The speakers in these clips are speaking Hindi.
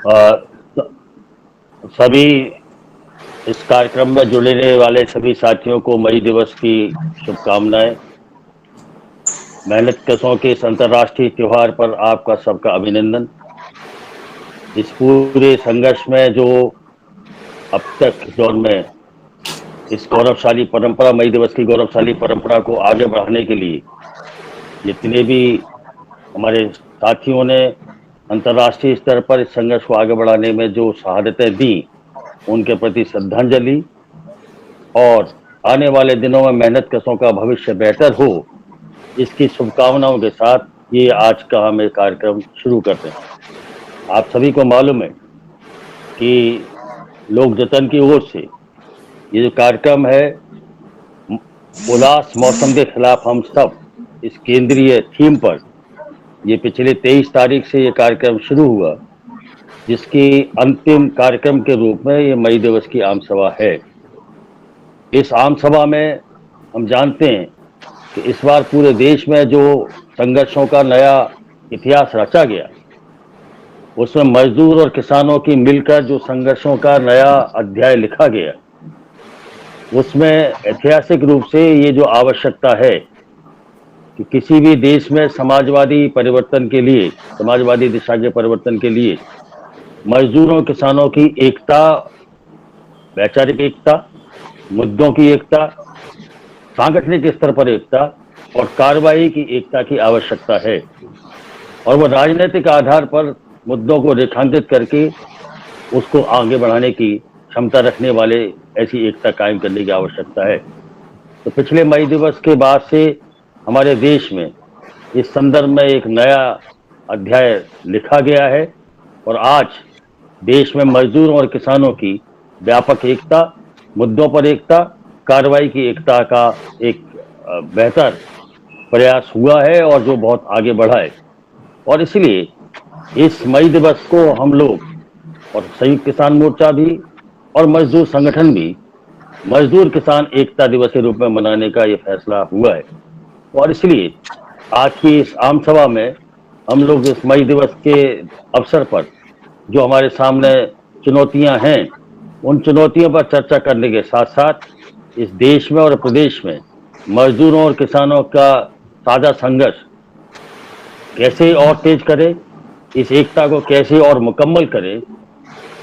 अ, सभी इस कार्यक्रम में जुड़ने वाले सभी साथियों को मई दिवस की शुभकामनाएं। मेहनत कशों के इस अंतर्राष्ट्रीय त्योहार पर आपका सबका अभिनंदन। इस पूरे संघर्ष में जो अब तक दौर में इस गौरवशाली परंपरा, मई दिवस की गौरवशाली परंपरा को आगे बढ़ाने के लिए जितने भी हमारे साथियों ने अंतर्राष्ट्रीय स्तर पर इस संघर्ष को आगे बढ़ाने में जो शहादतें दी, उनके प्रति श्रद्धांजलि। और आने वाले दिनों में मेहनत कशों का भविष्य बेहतर हो, इसकी शुभकामनाओं के साथ ये आज का हम एक कार्यक्रम शुरू करते हैं। आप सभी को मालूम है कि लोक जतन की ओर से ये जो कार्यक्रम है, उदास मौसम के खिलाफ हम सब, इस केंद्रीय थीम पर ये पिछले 23 तारीख से ये कार्यक्रम शुरू हुआ, जिसकी अंतिम कार्यक्रम के रूप में ये मई दिवस की आम सभा है। इस आम सभा में हम जानते हैं कि इस बार पूरे देश में जो संघर्षों का नया इतिहास रचा गया, उसमें मजदूर और किसानों की मिलकर जो संघर्षों का नया अध्याय लिखा गया, उसमें ऐतिहासिक रूप से ये जो आवश्यकता है कि किसी भी देश में समाजवादी परिवर्तन के लिए, समाजवादी दिशा के परिवर्तन के लिए मजदूरों किसानों की एकता, वैचारिक एकता, मुद्दों की एकता, सांगठनिक स्तर पर एकता और कार्रवाई की एकता की आवश्यकता है। और वो राजनीतिक आधार पर मुद्दों को रेखांकित करके उसको आगे बढ़ाने की क्षमता रखने वाले ऐसी एकता कायम करने की आवश्यकता है। तो पिछले मई दिवस के बाद से हमारे देश में इस संदर्भ में एक नया अध्याय लिखा गया है और आज देश में मजदूरों और किसानों की व्यापक एकता, मुद्दों पर एकता, कार्रवाई की एकता का एक बेहतर प्रयास हुआ है और जो बहुत आगे बढ़ा है। और इसलिए इस मई दिवस को हम लोग और संयुक्त किसान मोर्चा भी और मजदूर संगठन भी मजदूर किसान एकता दिवस के रूप में मनाने का ये फैसला हुआ है। और इसलिए आज की इस आम सभा में हम लोग इस मई दिवस के अवसर पर जो हमारे सामने चुनौतियां हैं, उन चुनौतियों पर चर्चा करने के साथ साथ इस देश में और प्रदेश में मजदूरों और किसानों का साझा संघर्ष कैसे और तेज करें, इस एकता को कैसे और मुकम्मल करें,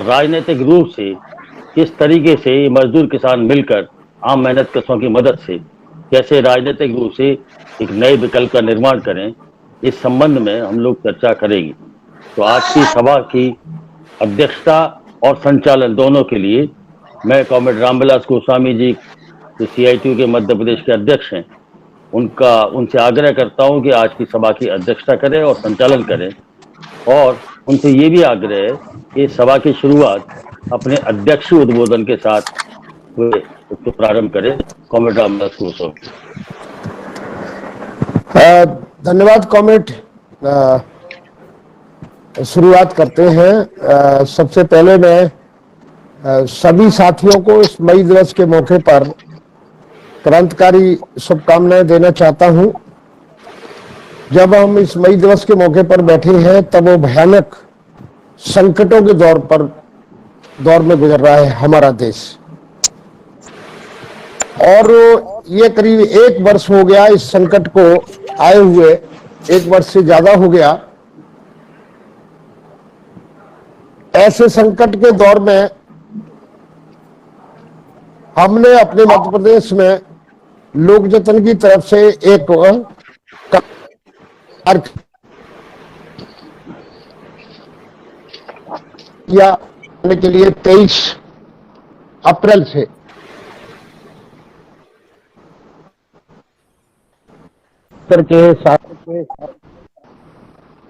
राजनीतिक रूप से किस तरीके से मजदूर किसान मिलकर आम मेहनत कशों की मदद से कैसे राजनीतिक रूप से एक नए विकल्प का निर्माण करें, इस संबंध में हम लोग चर्चा करेंगे। तो आज की सभा की अध्यक्षता और संचालन दोनों के लिए मैं कॉमरेड रामविलास गोस्वामी जी, जो CITU के मध्य प्रदेश के अध्यक्ष हैं, उनसे आग्रह करता हूं कि आज की सभा की अध्यक्षता करें और संचालन करें। और उनसे ये भी आग्रह है कि सभा की शुरुआत अपने अध्यक्ष उद्बोधन के साथ तो प्रारंभ करें। कॉमरेड रामविलास गोस्वामी। धन्यवाद कॉमरेड। शुरुआत करते हैं। सबसे पहले मैं सभी साथियों को इस मई दिवस के मौके पर क्रांतिकारी शुभकामनाएं देना चाहता हूं। जब हम इस मई दिवस के मौके पर बैठे हैं तब वो भयानक संकटों के दौर में गुजर रहा है हमारा देश, और ये करीब 1 वर्ष हो गया इस संकट को आए हुए, 1 वर्ष से ज्यादा हो गया। ऐसे संकट के दौर में हमने अपने मध्य प्रदेश में लोक जतन की तरफ से एक किया के लिए 23 अप्रैल से करके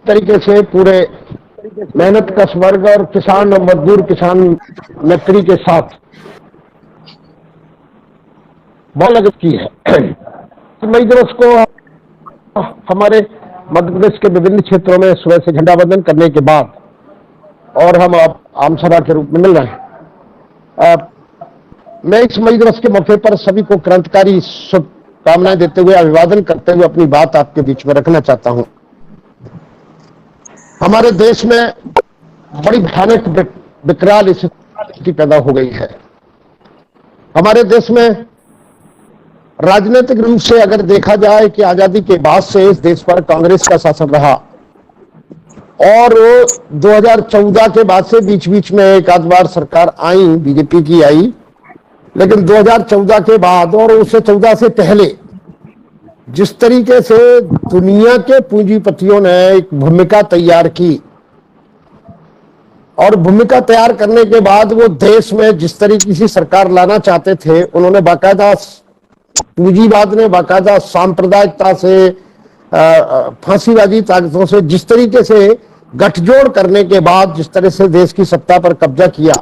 तरीके से पूरे मेहनत कश वर्ग और किसान और मजदूर किसान नौकरी के साथ बहुत लगत की है। मई दिवस को हमारे मध्य प्रदेश के विभिन्न क्षेत्रों में सुबह से झंडा वंदन करने के बाद और हम अब आम सभा के रूप में मिल रहे हैं। मैं इस मई दिवस के मौके पर सभी को क्रांतिकारी शुभकामनाएं देते हुए, अभिवादन करते हुए अपनी बात आपके बीच में रखना चाहता हूं। हमारे देश में बड़ी भयानक विकराल स्थिति पैदा हो गई है। हमारे देश में राजनीतिक रूप से अगर देखा जाए कि आजादी के बाद से इस देश पर कांग्रेस का शासन रहा और 2014 के बाद से बीच बीच में एक आध बार सरकार आई, बीजेपी की आई, लेकिन 2014 के बाद और उससे 14 से पहले जिस तरीके से दुनिया के पूंजीपतियों ने एक भूमिका तैयार की और भूमिका तैयार करने के बाद वो देश में जिस तरीके से सरकार लाना चाहते थे, उन्होंने बाकायदा पूंजीवाद ने बाकायदा सांप्रदायिकता से, फांसीबाजी ताकतों से जिस तरीके से गठजोड़ करने के बाद जिस तरह से देश की सत्ता पर कब्जा किया,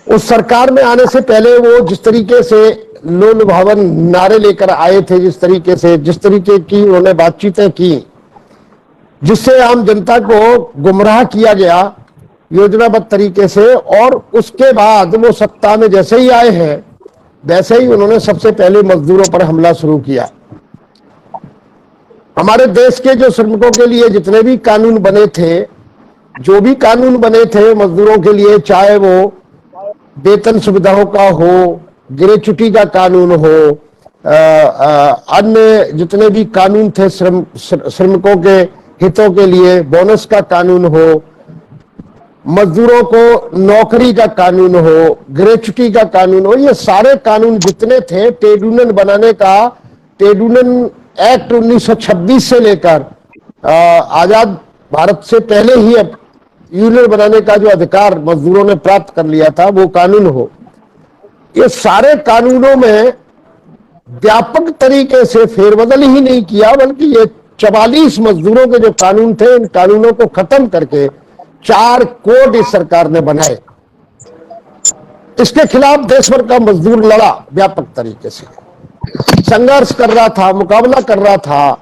उस सरकार में आने से पहले वो जिस तरीके से लोल भावन नारे लेकर आए थे, जिस तरीके की उन्होंने बातचीतें की, जिससे आम जनता को गुमराह किया गया योजनाबद्ध तरीके से, और उसके बाद वो सत्ता में जैसे ही आए हैं वैसे ही उन्होंने सबसे पहले मजदूरों पर हमला शुरू किया। हमारे देश के जो श्रमिकों के लिए जितने भी कानून बने थे, जो भी कानून बने थे मजदूरों के लिए, चाहे वो वेतन सुविधाओं का हो, ग्रेच्युटी का कानून हो, अन्य जितने भी कानून थे श्रमिकों के हितों के लिए, बोनस का कानून हो, मजदूरों को नौकरी का कानून हो, ग्रेच्युटी का कानून हो, ये सारे कानून जितने थे, ट्रेड यूनियन बनाने का, ट्रेड यूनियन एक्ट 1926 से लेकर आजाद भारत से पहले ही अब यूनियन बनाने का जो अधिकार मजदूरों ने प्राप्त कर लिया था, वो कानून हो, ये सारे कानूनों में व्यापक तरीके से फेरबदल ही नहीं किया, बल्कि ये 44 मजदूरों के जो कानून थे, इन कानूनों को खत्म करके 4 कोड इस सरकार ने बनाए। इसके खिलाफ देश भर का मजदूर लड़ा, व्यापक तरीके से संघर्ष कर रहा था, मुकाबला कर रहा था,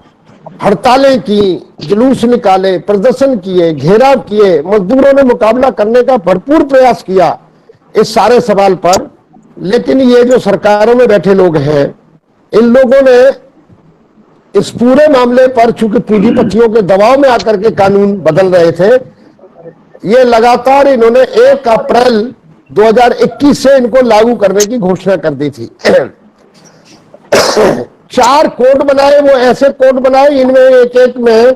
हड़तालें की, जुलूस निकाले, प्रदर्शन किए, घेराव किए, मजदूरों ने मुकाबला करने का भरपूर प्रयास किया इस सारे सवाल पर। लेकिन ये जो सरकारों में बैठे लोग हैं, इन लोगों ने इस पूरे मामले पर, चूंकि पूंजीपतियों के दबाव में आकर के कानून बदल रहे थे, ये लगातार इन्होंने 1 अप्रैल 2021 से इनको लागू करने की घोषणा कर दी थी। 4 कोड बनाए, वो ऐसे कोड बनाए इनमें एक एक में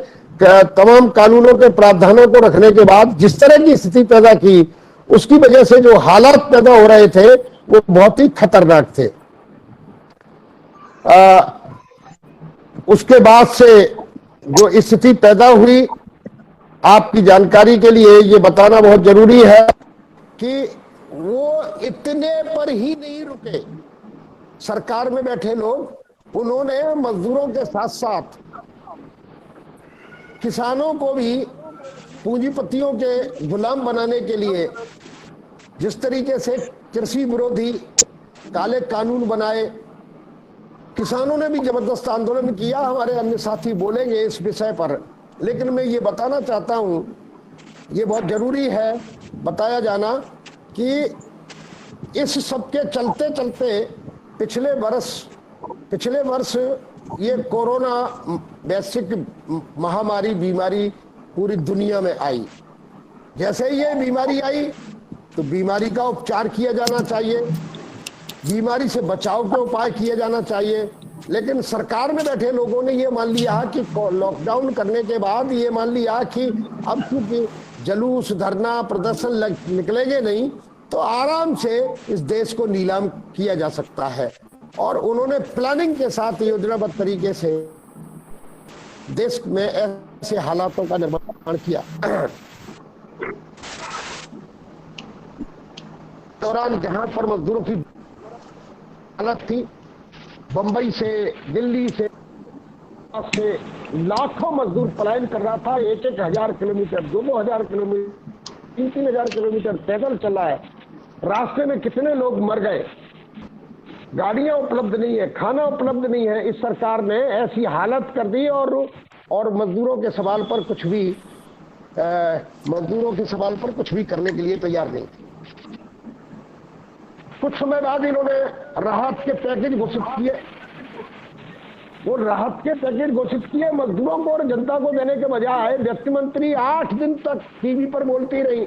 तमाम कानूनों के प्रावधानों को रखने के बाद जिस तरह की स्थिति पैदा की, उसकी वजह से जो हालात पैदा हो रहे थे वो बहुत ही खतरनाक थे। उसके बाद से जो स्थिति पैदा हुई, आपकी जानकारी के लिए ये बताना बहुत जरूरी है कि वो इतने पर ही नहीं रुके। सरकार में बैठे लोग, उन्होंने मजदूरों के साथ साथ किसानों को भी पूंजीपतियों के गुलाम बनाने के लिए जिस तरीके से कृषि विरोधी काले कानून बनाए, किसानों ने भी जबरदस्त आंदोलन किया। हमारे अन्य साथी बोलेंगे इस विषय पर, लेकिन मैं ये बताना चाहता हूं, ये बहुत जरूरी है बताया जाना कि इस सब के चलते चलते पिछले वर्ष ये कोरोना वैश्विक महामारी बीमारी पूरी दुनिया में आई। जैसे ही ये बीमारी आई तो बीमारी का उपचार किया जाना चाहिए, बीमारी से बचाव के उपाय किए जाना चाहिए, लेकिन सरकार में बैठे लोगों ने ये मान लिया कि लॉकडाउन करने के बाद ये मान लिया कि अब क्योंकि जुलूस, धरना, प्रदर्शन निकलेंगे नहीं, तो आराम से इस देश को नीलाम किया जा सकता है। और उन्होंने प्लानिंग के साथ योजनाबद्ध तरीके से देश में ऐसे हालातों का निर्माण किया। दौरान जहां पर मजदूरों की हालत थी, बंबई से, दिल्ली से लाखों मजदूर पलायन कर रहा था। 1,000 किलोमीटर, 2,000 किलोमीटर, 3,000 किलोमीटर पैदल चला है। रास्ते में कितने लोग मर गए। गाड़ियां उपलब्ध नहीं है, खाना उपलब्ध नहीं है। इस सरकार ने ऐसी हालत कर दी और मजदूरों के सवाल पर कुछ भी करने के लिए तैयार नहीं थी। कुछ समय बाद इन्होंने राहत के पैकेज घोषित किए। वो राहत के पैकेज घोषित किए मजदूरों को और जनता को देने के बजाय वित्त मंत्री 8 दिन तक टीवी पर बोलती रही।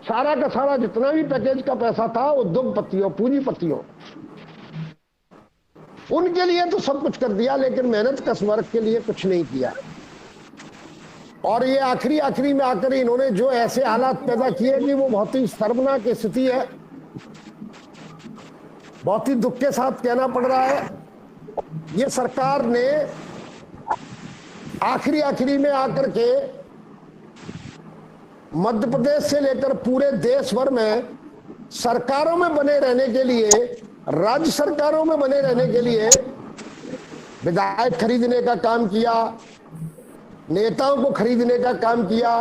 सारा का सारा जितना भी पैकेज का पैसा था उद्योगपतियों, पूंजीपतियों, उनके लिए तो सब कुछ कर दिया, लेकिन मेहनत कश वर्ग के लिए कुछ नहीं किया। और ये आखिरी में आकर इन्होंने जो ऐसे हालात पैदा किए कि वो बहुत ही शर्मनाक स्थिति है, बहुत ही दुख के साथ कहना पड़ रहा है। ये सरकार ने आखिरी में आकर के मध्य प्रदेश से लेकर पूरे देश भर में सरकारों में बने रहने के लिए, राज्य सरकारों में बने रहने के लिए विधायक खरीदने का काम किया, नेताओं को खरीदने का काम किया,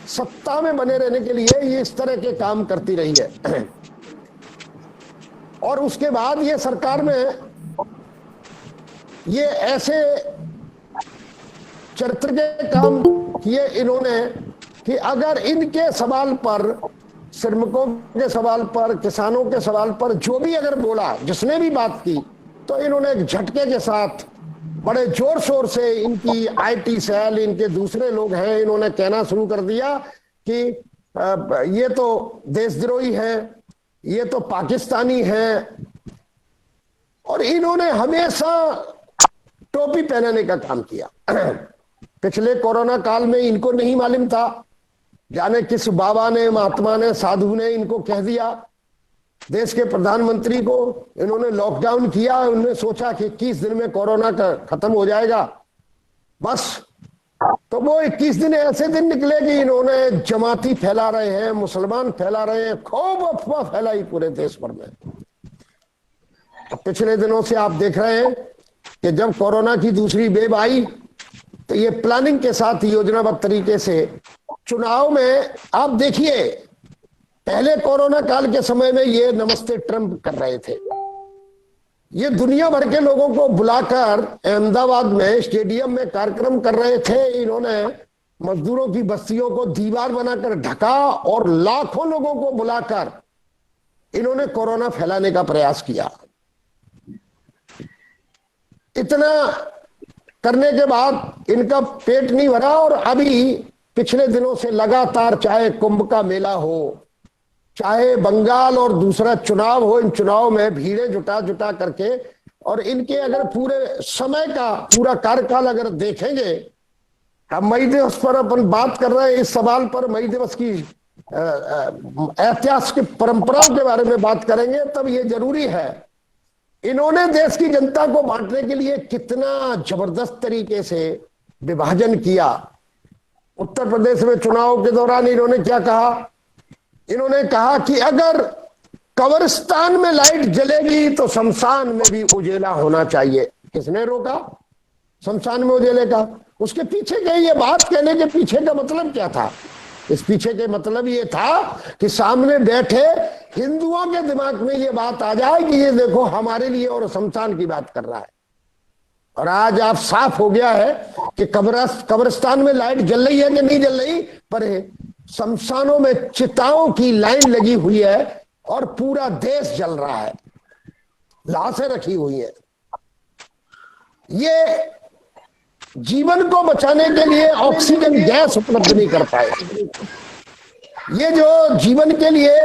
सत्ता में बने रहने के लिए ये इस तरह के काम करती रही है। और उसके बाद ये सरकार में ये ऐसे चरित्र के काम किए इन्होंने कि अगर इनके सवाल पर, श्रमिकों के सवाल पर, किसानों के सवाल पर जो भी अगर बोला, जिसने भी बात की, तो इन्होंने एक झटके के साथ बड़े जोर शोर से इनकी आईटी सेल, इनके दूसरे लोग हैं, इन्होंने कहना शुरू कर दिया कि ये तो देशद्रोही है, ये तो पाकिस्तानी है। और इन्होंने हमेशा टोपी पहनाने का काम किया। पिछले कोरोना काल में इनको नहीं मालूम था, जाने किस बाबा ने, महात्मा ने, साधु ने इनको कह दिया, देश के प्रधानमंत्री को इन्होंने लॉकडाउन किया। उन्होंने सोचा कि 21 दिन में कोरोना का खत्म हो जाएगा बस। तो वो 21 दिन ऐसे दिन निकले कि इन्होंने जमाती फैला रहे हैं, मुसलमान फैला रहे हैं, खूब अफवाह फैलाई पूरे देश भर में। पिछले दिनों से आप देख रहे हैं कि जब कोरोना की दूसरी वेव आई तो ये प्लानिंग के साथ योजनाबद्ध तरीके से चुनाव में, आप देखिए पहले कोरोना काल के समय में ये नमस्ते ट्रंप कर रहे थे, ये दुनिया भर के लोगों को बुलाकर अहमदाबाद में स्टेडियम में कार्यक्रम कर रहे थे। इन्होंने मजदूरों की बस्तियों को दीवार बनाकर ढका और लाखों लोगों को बुलाकर इन्होंने कोरोना फैलाने का प्रयास किया। इतना करने के बाद इनका पेट नहीं भरा और अभी पिछले दिनों से लगातार, चाहे कुंभ का मेला हो, चाहे बंगाल और दूसरा चुनाव हो, इन चुनाव में भीड़ें जुटा करके, और इनके अगर पूरे समय का पूरा कार्यकाल अगर देखेंगे, हम मई दिवस पर अपन बात कर रहे हैं, इस सवाल पर मई दिवस की ऐतिहासिक परंपराओं के बारे में बात करेंगे, तब ये जरूरी है इन्होंने देश की जनता को बांटने के लिए कितना जबरदस्त तरीके से विभाजन किया। उत्तर प्रदेश में चुनाव के दौरान इन्होंने क्या कहा? इन्होंने कहा कि अगर कब्रिस्तान में लाइट जलेगी तो शमशान में भी उजेला होना चाहिए। किसने रोका शमशान में उजेले का? उसके पीछे के ये बात कहने के पीछे का मतलब क्या था? इस पीछे के मतलब ये था कि सामने बैठे हिंदुओं के दिमाग में ये बात आ जाए कि ये देखो हमारे लिए और शमशान की बात कर रहा है। और आज आप साफ हो गया है कि कब्रिस्तान में लाइट जल रही है कि नहीं जल रही, पर शमशानों में चिताओं की लाइन लगी हुई है और पूरा देश जल रहा है, लाशें रखी हुई है। ये जीवन को बचाने के लिए ऑक्सीजन गैस उपलब्ध नहीं कर पाए। ये जो जीवन के लिए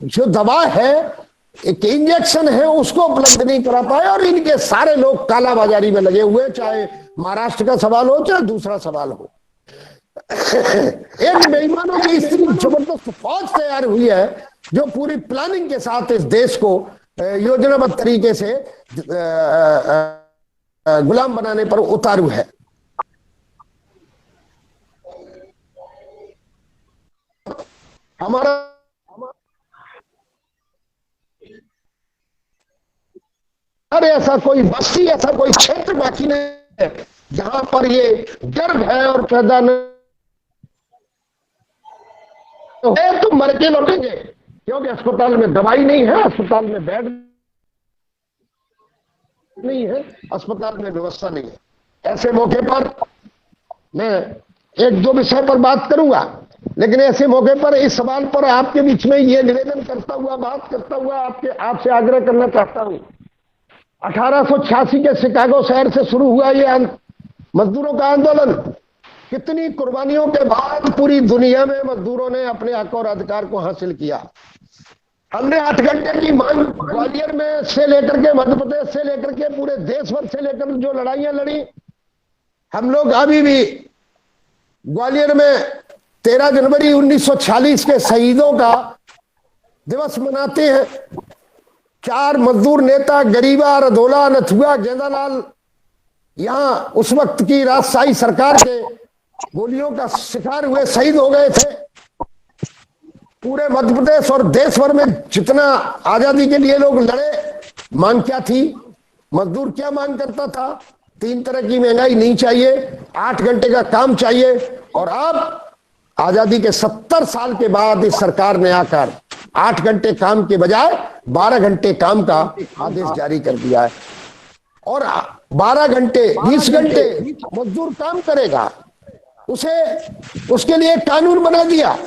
जो दवा है, एक इंजेक्शन है, उसको उपलब्ध नहीं करा पाए और इनके सारे लोग कालाबाजारी में लगे हुए, चाहे महाराष्ट्र का सवाल हो चाहे दूसरा सवाल हो। एक बेईमानों की इतनी जबरदस्त फौज तैयार हुई है जो पूरी प्लानिंग के साथ इस देश को योजनाबद्ध तरीके से गुलाम बनाने पर उतारू है। हमारा अरे ऐसा कोई बस्ती, ऐसा कोई क्षेत्र बाकी नहीं है जहां पर ये डर भय और पैदा न तो मर के लौटेंगे, क्योंकि अस्पताल में दवाई नहीं है, अस्पताल में बेड नहीं है, अस्पताल में व्यवस्था नहीं है। ऐसे मौके पर मैं एक दो विषय पर बात करूंगा, लेकिन ऐसे मौके पर इस सवाल पर आपके बीच में ये निवेदन करता हुआ, बात करता हुआ आपसे आग्रह करना चाहता हूं। 1886 के शिकागो शहर से शुरू हुआ ये मजदूरों का आंदोलन। कितनी कुर्बानियों के बाद पूरी दुनिया में मजदूरों ने अपने हक और अधिकार को हासिल किया। हमने 8 घंटे की मांग ग्वालियर में से लेकर के, मध्य प्रदेश से लेकर के, पूरे देश भर से लेकर जो लड़ाइयां लड़ी, हम लोग अभी भी ग्वालियर में 13 जनवरी 1946 के शहीदों का दिवस मनाते हैं। 4 मजदूर नेता गरीबा, रधोला, नथुआ, गेंदालाल यहां उस वक्त की राजशाही सरकार के गोलियों का शिकार हुए, शहीद हो गए थे। पूरे मध्य प्रदेश और देश भर में जितना आजादी के लिए लोग लड़े, मांग क्या थी? मजदूर क्या मांग करता था? 3 तरह की महंगाई नहीं चाहिए, 8 घंटे का काम चाहिए। और अब आजादी के 70 साल के बाद इस सरकार ने आकर 8 घंटे काम के बजाय 12 घंटे काम का आदेश जारी कर दिया है। और 12 घंटे 20 घंटे मजदूर काम करेगा, उसके लिए कानून बना दिया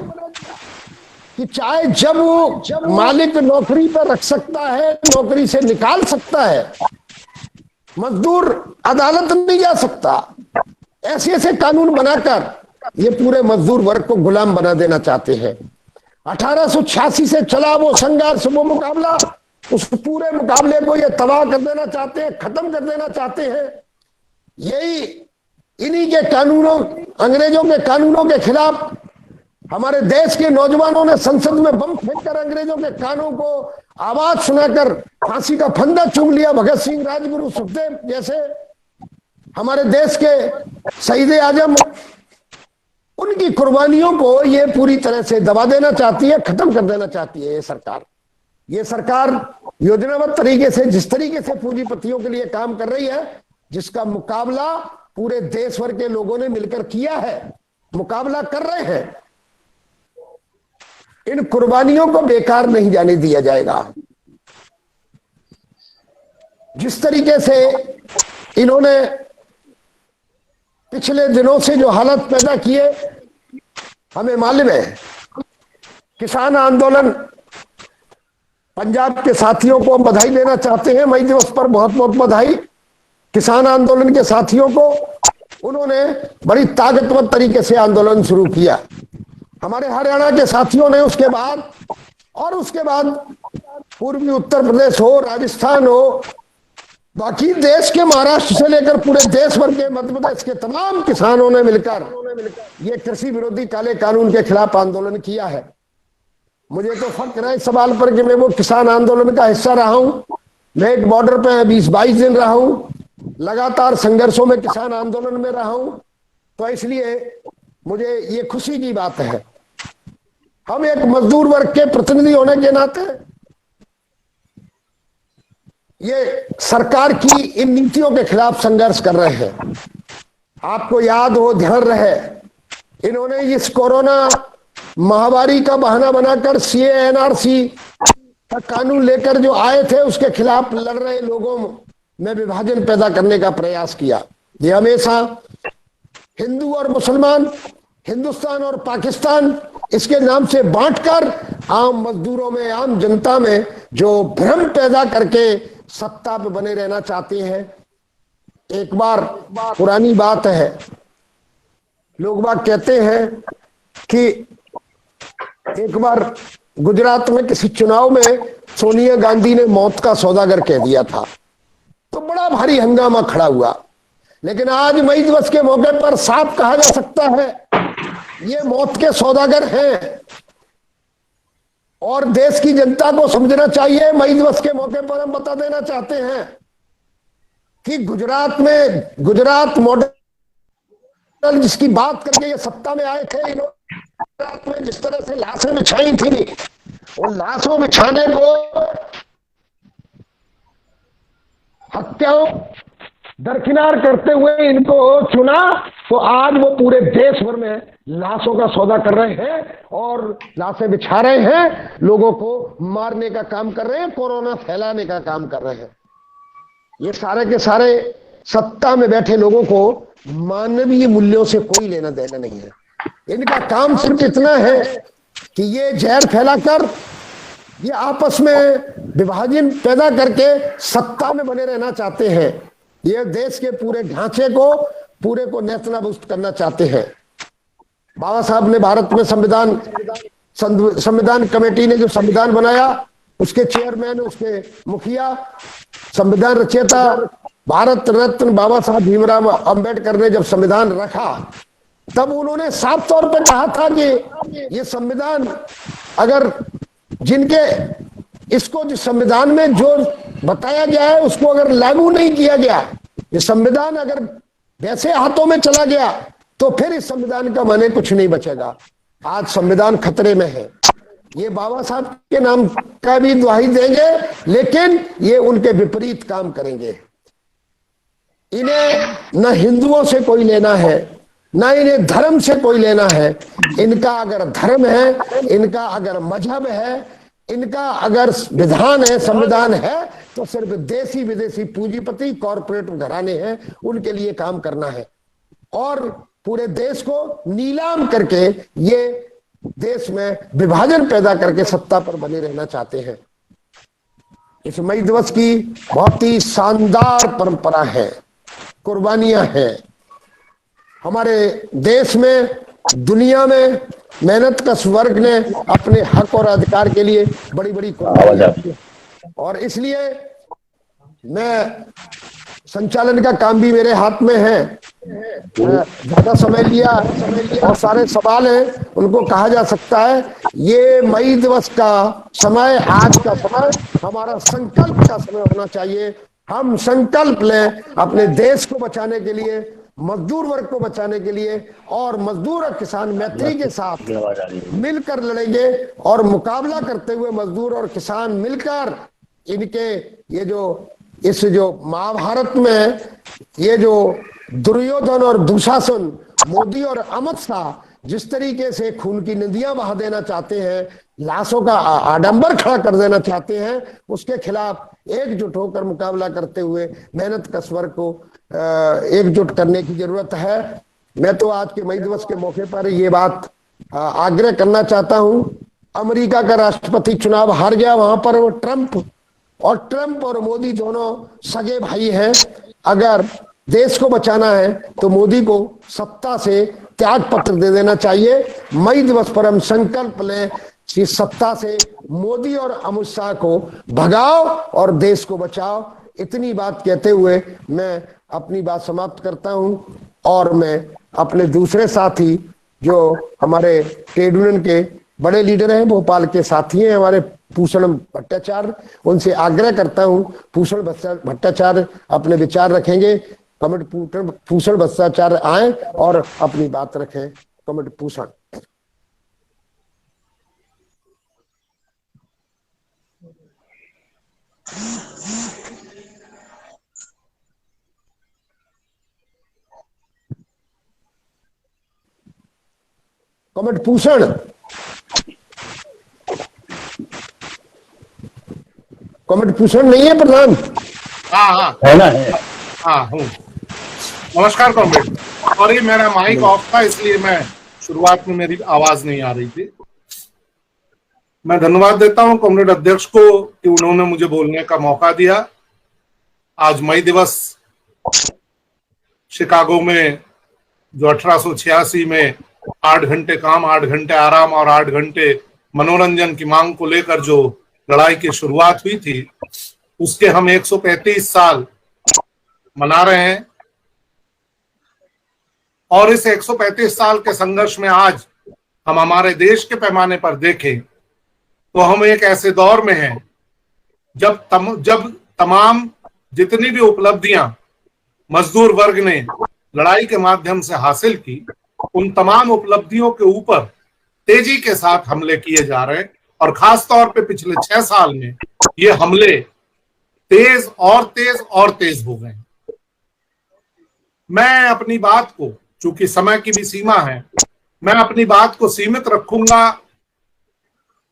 कि चाहे जब वो मालिक नौकरी पर रख सकता है, नौकरी से निकाल सकता है, मजदूर अदालत नहीं जा सकता। ऐसे ऐसे कानून बनाकर ये पूरे मजदूर वर्ग को गुलाम बना देना चाहते हैं। 1886 से चला वो संघर्ष, वो मुकाबला, उस पूरे मुकाबले को ये तबाह कर देना चाहते हैं, खत्म कर देना चाहते हैं। यही इन्हीं के कानूनों, अंग्रेजों के कानूनों के खिलाफ हमारे देश के नौजवानों ने संसद में बम फेंककर अंग्रेजों के कानों को आवाज सुनाकर फांसी का फंदा चूम लिया। भगत सिंह, राजगुरु, सुखदेव जैसे हमारे देश के शहीद आजम, उनकी कुर्बानियों को ये पूरी तरह से दबा देना चाहती है, खत्म कर देना चाहती है ये सरकार योजनाबद्ध तरीके से, जिस तरीके से पूंजीपतियों के लिए काम कर रही है, जिसका मुकाबला पूरे देश भर के लोगों ने मिलकर किया है, मुकाबला कर रहे हैं। इन कुर्बानियों को बेकार नहीं जाने दिया जाएगा। जिस तरीके से इन्होंने पिछले दिनों से जो हालत पैदा किए, हमें मालूम है। किसान आंदोलन, पंजाब के साथियों को हम बधाई देना चाहते हैं, मई दिवस पर बहुत बहुत बधाई। किसान आंदोलन के साथियों को, उन्होंने बड़ी ताकतवर तरीके से आंदोलन शुरू किया। हमारे हरियाणा के साथियों ने उसके बाद पूर्वी उत्तर प्रदेश हो, राजस्थान हो, बाकी देश के महाराष्ट्र से लेकर पूरे देश भर के, मध्य प्रदेश के तमाम किसानों ने मिलकर ये कृषि विरोधी काले कानून के खिलाफ आंदोलन किया है। मुझे तो फख्र है इस सवाल पर कि मैं वो किसान आंदोलन का हिस्सा रहा हूं। मैं एक बॉर्डर पे 20-22 दिन रहा हूं, लगातार संघर्षों में किसान आंदोलन में रहा हूं। तो इसलिए मुझे ये खुशी की बात है, हम एक मजदूर वर्ग के प्रतिनिधि होने के नाते ये सरकार की इन नीतियों के खिलाफ संघर्ष कर रहे हैं। आपको याद हो, ध्यान रहे, इन्होंने इस कोरोना महामारी का बहाना बनाकर सीए एनआरसी का कानून लेकर जो आए थे, उसके खिलाफ लड़ रहे लोगों में विभाजन पैदा करने का प्रयास किया। ये हमेशा हिंदू और मुसलमान, हिंदुस्तान और पाकिस्तान, इसके नाम से बांटकर आम मजदूरों में, आम जनता में जो भ्रम पैदा करके सत्ता पे बने रहना चाहते हैं। एक बार पुरानी बात है, लोग बात कहते हैं कि एक बार गुजरात में किसी चुनाव में सोनिया गांधी ने मौत का सौदागर कह दिया था, तो बड़ा भारी हंगामा खड़ा हुआ। लेकिन आज मई दिवस के मौके पर साफ कहा जा सकता है, ये मौत के सौदागर हैं। और देश की जनता को समझना चाहिए, मई दिवस के मौके पर हम बता देना चाहते हैं कि गुजरात मॉडल जिसकी बात करके ये सत्ता में आए थे, गुजरात में जिस तरह से लाशें बिछाई थी, उन लाशों बिछाने को हत्याओं दरकिनार करते हुए इनको चुना, तो आज वो पूरे देश भर में लाशों का सौदा कर रहे हैं और लाशें बिछा रहे हैं, लोगों को मारने का काम कर रहे हैं, कोरोना फैलाने का काम कर रहे हैं। ये सारे के सारे सत्ता में बैठे लोगों को मानवीय मूल्यों से कोई लेना देना नहीं है। इनका काम सिर्फ इतना है कि ये जहर फैलाकर ये आपस में विभाजन पैदा करके सत्ता में बने रहना चाहते हैं। ये देश के पूरे ढांचे को पूरे को नेस्तनाबूद करना चाहते हैं। बाबा साहब ने भारत में संविधान कमेटी ने जो संविधान बनाया, उसके चेयरमैन, उसके मुखिया, संविधान रचयिता भारत रत्न बाबा साहब भीमराव अंबेडकर ने जब संविधान रखा, तब उन्होंने साफ तौर पर कहा था कि ये संविधान अगर जिनके इसको जो संविधान में जो बताया गया है उसको अगर लागू नहीं किया गया, ये संविधान अगर वैसे हाथों में चला गया तो फिर इस संविधान का माने कुछ नहीं बचेगा। आज संविधान खतरे में है। ये बाबा साहब के नाम का भी दुहाई देंगे, लेकिन ये उनके विपरीत काम करेंगे। इन्हें न हिंदुओं से कोई लेना है, ना इन्हें धर्म से कोई लेना है। इनका अगर धर्म है, इनका अगर मजहब है, इनका अगर विधान है, संविधान है, तो सिर्फ देसी विदेशी पूंजीपति कॉरपोरेट घराने हैं, उनके लिए काम करना है। और पूरे देश को नीलाम करके ये देश में विभाजन पैदा करके सत्ता पर बने रहना चाहते हैं। इस मई दिवस की बहुत ही शानदार परंपरा है, कुर्बानियां हैं। हमारे देश में, दुनिया में मेहनत कश वर्ग ने अपने हक और अधिकार के लिए बड़ी बड़ी कुर्बानियां की, और इसलिए मैं संचालन का काम भी मेरे हाथ में है। ज्यादा समय लिया और सारे सवाल हैं, उनको कहा जा सकता है। ये मई दिवस का समय, आज का समय हमारा संकल्प का समय होना चाहिए। हम संकल्प लें अपने देश को बचाने के लिए, मजदूर वर्ग को बचाने के लिए, और मजदूर और किसान मैत्री के साथ मिलकर लड़ेंगे। और मुकाबला करते हुए मजदूर और किसान मिलकर इनके ये जो इस जो महाभारत में ये जो दुर्योधन और दुशासन, मोदी और अमित शाह जिस तरीके से खून की नदियां बहा देना चाहते हैं, लाशों का आडंबर खड़ा कर देना चाहते हैं, उसके खिलाफ एकजुट होकर मुकाबला करते हुए मेहनत कश वर्ग को एकजुट करने की जरूरत है। मैं तो आज के मई दिवस के मौके पर ये बात आग्रह करना चाहता हूं। अमेरिका का राष्ट्रपति चुनाव हार गया, वहां पर वो ट्रंप और मोदी दोनों सगे भाई हैं। अगर देश को बचाना है तो मोदी को सत्ता से त्याग पत्र दे देना चाहिए। मई दिवस पर हम संकल्प लें कि सत्ता से मोदी और अमित शाह को भगाओ और देश को बचाओ। इतनी बात कहते हुए मैं अपनी बात समाप्त करता हूं, और मैं अपने दूसरे साथी जो हमारे ट्रेड यूनियन के बड़े लीडर हैं, भोपाल के साथी हैं हमारे भूषण भट्टाचार्य, उनसे आग्रह करता हूं। भूषण भट्टाचार्य अपने विचार रखेंगे। भूषण भट्टाचार्य आए और अपनी बात रखें। Committee Bhushan. Committee Bhushan. Committee Bhushan नहीं है प्रधान? हाँ है ना, है। हाँ हूँ। नमस्कार कॉमरेड। सॉरी मेरा माइक ऑफ था, इसलिए मैं शुरुआत में मेरी आवाज नहीं आ रही थी। मैं धन्यवाद देता हूँ कॉमरेड अध्यक्ष को कि उन्होंने मुझे बोलने का मौका दिया। आज मई दिवस शिकागो में जो 1886 में 8 घंटे काम, 8 घंटे आराम और 8 घंटे मनोरंजन की मांग को लेकर जो लड़ाई की शुरुआत हुई थी, उसके हम 135 साल मना रहे हैं। और इस 135 साल के संघर्ष में आज हम हमारे देश के पैमाने पर देखें तो हम एक ऐसे दौर में हैं जब तमाम जितनी भी उपलब्धियां मजदूर वर्ग ने लड़ाई के माध्यम से हासिल की, उन तमाम उपलब्धियों के ऊपर तेजी के साथ हमले किए जा रहे हैं। और खास तौर पे पिछले 6 साल में ये हमले तेज और तेज और तेज हो गए। मैं अपनी बात को, चूंकि समय की भी सीमा है, मैं अपनी बात को सीमित रखूंगा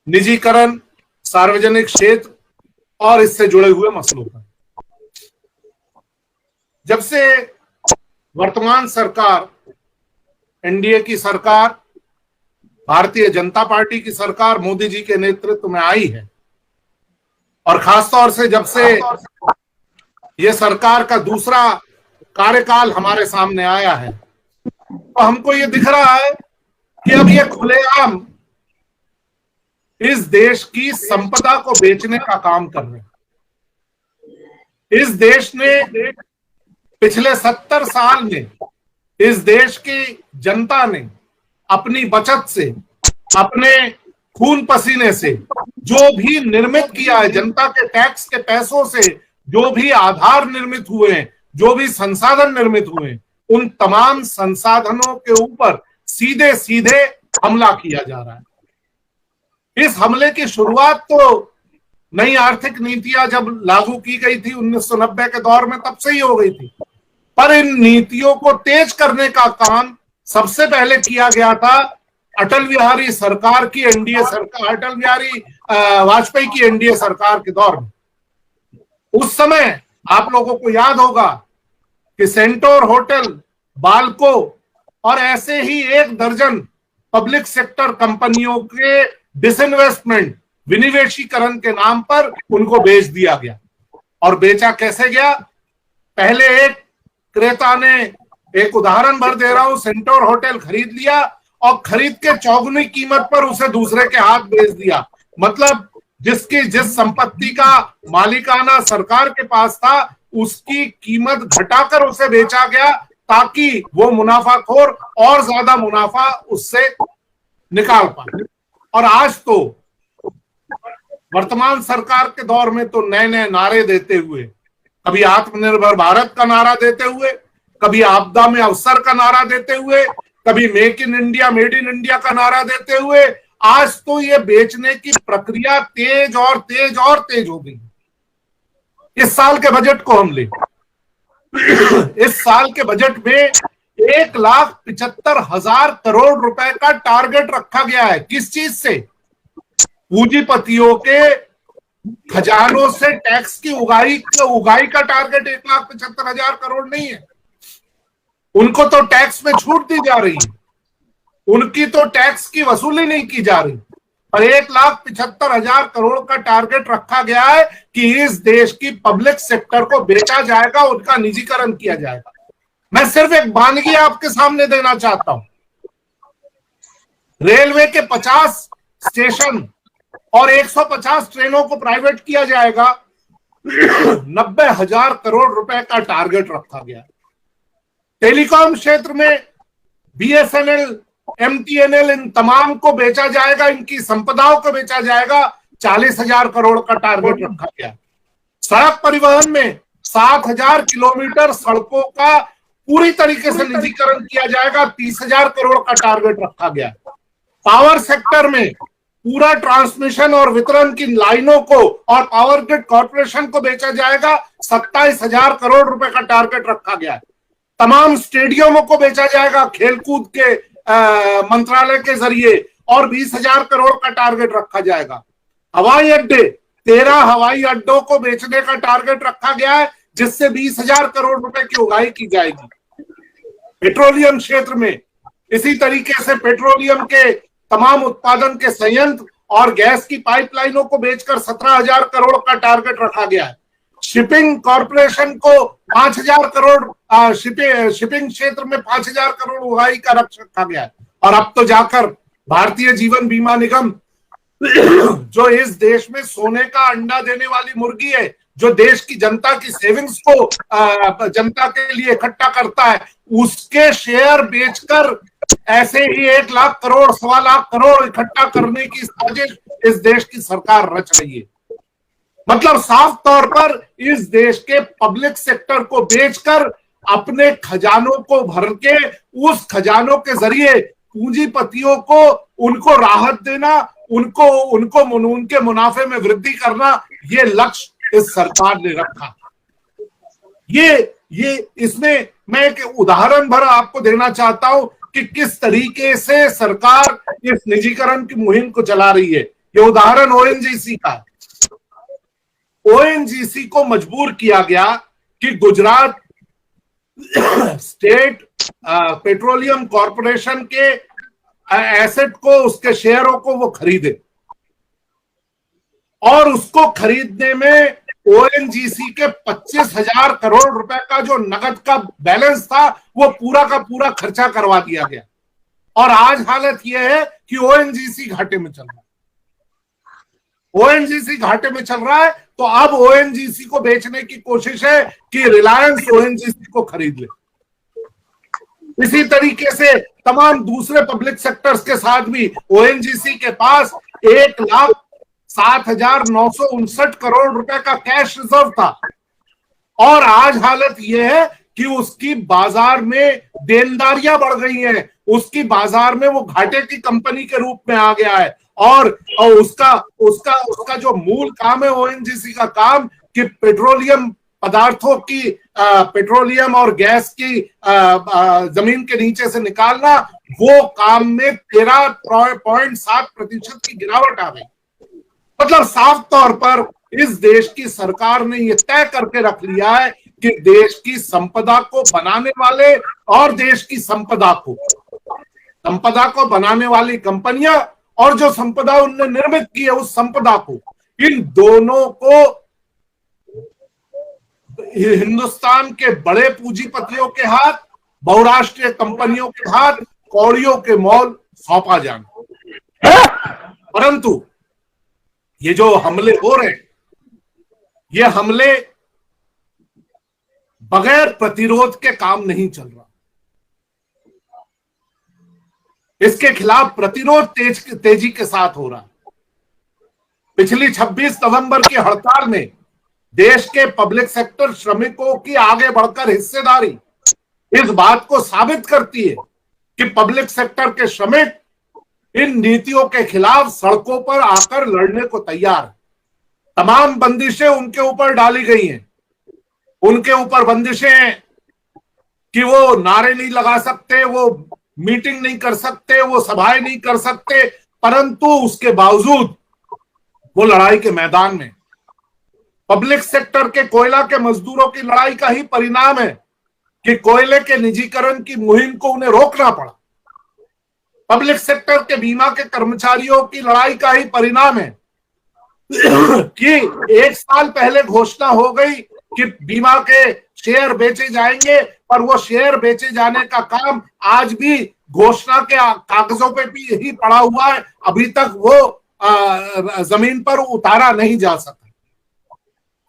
निजीकरण, सार्वजनिक क्षेत्र और इससे जुड़े हुए मसलों पर। जब से वर्तमान सरकार, एनडीए की सरकार, भारतीय जनता पार्टी की सरकार मोदी जी के नेतृत्व में आई है, और खासतौर से जब से ये सरकार का दूसरा कार्यकाल हमारे सामने आया है, तो हमको ये दिख रहा है कि अब ये खुलेआम इस देश की संपदा को बेचने का काम कर रहे हैं। इस देश ने पिछले 70 साल में इस देश की जनता ने अपनी बचत से, अपने खून पसीने से जो भी निर्मित किया है, जनता के टैक्स के पैसों से जो भी आधार निर्मित हुए हैं, जो भी संसाधन निर्मित हुए हैं, उन तमाम संसाधनों के ऊपर सीधे सीधे हमला किया जा रहा है। इस हमले की शुरुआत तो नई आर्थिक नीतियां जब लागू की गई थी 1990 के दौर में, तब से ही हो गई थी, पर इन नीतियों को तेज करने का काम सबसे पहले किया गया था अटल बिहारी सरकार की, एनडीए सरकार, अटल बिहारी वाजपेयी की एनडीए सरकार के दौर में। उस समय आप लोगों को याद होगा कि सेंटोर होटल, बाल्को और ऐसे ही 1 दर्जन पब्लिक सेक्टर कंपनियों के डिसइन्वेस्टमेंट, विनिवेशीकरण के नाम पर उनको बेच दिया गया। और बेचा कैसे गया? पहले एक क्रेता ने, एक उदाहरण भर दे रहा हूं, सेंटोर होटल खरीद लिया और खरीद के चौगुनी कीमत पर उसे दूसरे के हाथ बेच दिया। मतलब जिस संपत्ति का मालिकाना सरकार के पास था, उसकी कीमत घटाकर उसे बेचा गया ताकि वो मुनाफाखोर और ज्यादा मुनाफा उससे निकाल पाए। और आज तो वर्तमान सरकार के दौर में तो नए नए नारे देते हुए, कभी आत्मनिर्भर भारत का नारा देते हुए, कभी आपदा में अवसर का नारा देते हुए, कभी make in India, made in India का नारा देते हुए, आज तो ये बेचने की प्रक्रिया तेज और तेज और तेज हो गई। इस साल के बजट को हम ले, इस साल के बजट में 1,75,000 करोड़ रुपए का टारगेट रखा गया है। किस चीज से? पूंजीपतियों के खजानों से टैक्स की उगाही का टारगेट 1,75,000 करोड़ नहीं है। उनको तो टैक्स में छूट दी जा रही है, उनकी तो टैक्स की वसूली नहीं की जा रही, पर 1,75,000 करोड़ का टारगेट रखा गया है कि इस देश की पब्लिक सेक्टर को बेचा जाएगा, उनका निजीकरण किया जाएगा। मैं सिर्फ एक वानगी आपके सामने देना चाहता हूं। रेलवे के 50 स्टेशन और 150 ट्रेनों को प्राइवेट किया जाएगा। 90,000 करोड़ रुपए का टारगेट रखा गया। टेलीकॉम क्षेत्र में बीएसएनएल, एमटीएनएल, इन तमाम को बेचा जाएगा, इनकी संपदाओं को बेचा जाएगा। 40,000 करोड़ का टारगेट रखा गया। सड़क परिवहन में 7,000 किलोमीटर सड़कों का पूरी तरीके से निजीकरण किया जाएगा। 30,000 करोड़ का टारगेट रखा गया। पावर सेक्टर में पूरा ट्रांसमिशन और वितरण की लाइनों को और पावर ग्रिड कॉर्पोरेशन को बेचा जाएगा। 27,000 करोड़ रुपए का टारगेट रखा गया है। तमाम स्टेडियमों को बेचा जाएगा खेलकूद के मंत्रालय के जरिए और 20,000 करोड़ का टारगेट रखा जाएगा। हवाई अड्डे, 13 हवाई अड्डों को बेचने का टारगेट रखा गया है, जिससे 20,000 करोड़ रुपए की उगाही की जाएगी। पेट्रोलियम क्षेत्र में इसी तरीके से पेट्रोलियम के तमाम उत्पादन के संयंत्र और गैस की पाइपलाइनों को बेचकर 17,000 करोड़ का टारगेट रखा गया है। शिपिंग कॉर्पोरेशन को 5,000 करोड़, शिपिंग क्षेत्र में 5,000 करोड़ उगाही का लक्ष्य रखा गया है। और अब तो जाकर भारतीय जीवन बीमा निगम, जो इस देश में सोने का अंडा देने वाली मुर्गी है, जो देश की जनता की सेविंग्स को जनता के लिए इकट्ठा करता है, उसके शेयर बेचकर ऐसे ही 1 लाख करोड़, 1.25 लाख करोड़ इकट्ठा करने की साजिश इस देश की सरकार रच रही है। मतलब साफ तौर पर इस देश के पब्लिक सेक्टर को बेचकर अपने खजानों को भर के, उस खजानों के जरिए पूंजीपतियों को, उनको राहत देना, उनके मुनाफे में वृद्धि करना, ये लक्ष्य इस सरकार ने रखा। ये इसमें मैं एक उदाहरण भर आपको देना चाहता हूं कि किस तरीके से सरकार इस निजीकरण की मुहिम को चला रही है। ये उदाहरण ओएनजीसी का है। ओएनजीसी को मजबूर किया गया कि गुजरात स्टेट पेट्रोलियम कॉर्पोरेशन के एसेट को, उसके शेयरों को वो खरीदे और उसको खरीदने में ओएनजीसी के 25,000 करोड़ रुपए का जो नकद का बैलेंस था वो पूरा का पूरा खर्चा करवा दिया गया। और आज हालत यह है कि ओएनजीसी घाटे में चल रहा है। ओएनजीसी घाटे में चल रहा है तो अब ओएनजीसी को बेचने की कोशिश है कि रिलायंस ओएनजीसी को खरीद ले। इसी तरीके से तमाम दूसरे पब्लिक सेक्टर्स के साथ भी ओएनजीसी के पास 1,07,959 करोड़ रुपए का कैश रिजर्व था और आज हालत यह है कि उसकी बाजार में देनदारियां बढ़ गई हैं, उसकी बाजार में वो घाटे की कंपनी के रूप में आ गया है और उसका जो मूल काम है ओएनजीसी का काम कि पेट्रोलियम पदार्थों की पेट्रोलियम और गैस की जमीन के नीचे से निकालना, वो काम में 13.7% की गिरावट आ गई। मतलब साफ तौर पर इस देश की सरकार ने यह तय करके रख लिया है कि देश की संपदा को बनाने वाले और देश की संपदा को बनाने वाली कंपनियां और जो संपदा उनने निर्मित की है उस संपदा को, इन दोनों को हिंदुस्तान के बड़े पूंजीपतियों के हाथ, बहुराष्ट्रीय कंपनियों के हाथ कौड़ियों के मोल सौंपा जाना। परंतु ये जो हमले हो रहे हैं, ये हमले बगैर प्रतिरोध के काम नहीं चल रहा। इसके खिलाफ प्रतिरोध तेजी के साथ हो रहा है। पिछली 26 नवंबर की हड़ताल में देश के पब्लिक सेक्टर श्रमिकों की आगे बढ़कर हिस्सेदारी इस बात को साबित करती है कि पब्लिक सेक्टर के श्रमिक इन नीतियों के खिलाफ सड़कों पर आकर लड़ने को तैयार है। तमाम बंदिशें उनके ऊपर डाली गई हैं। उनके ऊपर बंदिशें हैं कि वो नारे नहीं लगा सकते, वो मीटिंग नहीं कर सकते, वो सभाएं नहीं कर सकते, परंतु उसके बावजूद वो लड़ाई के मैदान में। पब्लिक सेक्टर के कोयला के मजदूरों की लड़ाई का ही परिणाम है कि कोयले के निजीकरण की मुहिम को उन्हें रोकना पड़ा। पब्लिक सेक्टर के बीमा के कर्मचारियों की लड़ाई का ही परिणाम है कि 1 साल पहले घोषणा हो गई कि बीमा के शेयर बेचे जाएंगे, पर वो शेयर बेचे जाने का काम आज भी घोषणा के कागजों पे भी ही पड़ा हुआ है। अभी तक वो जमीन पर उतारा नहीं जा सका।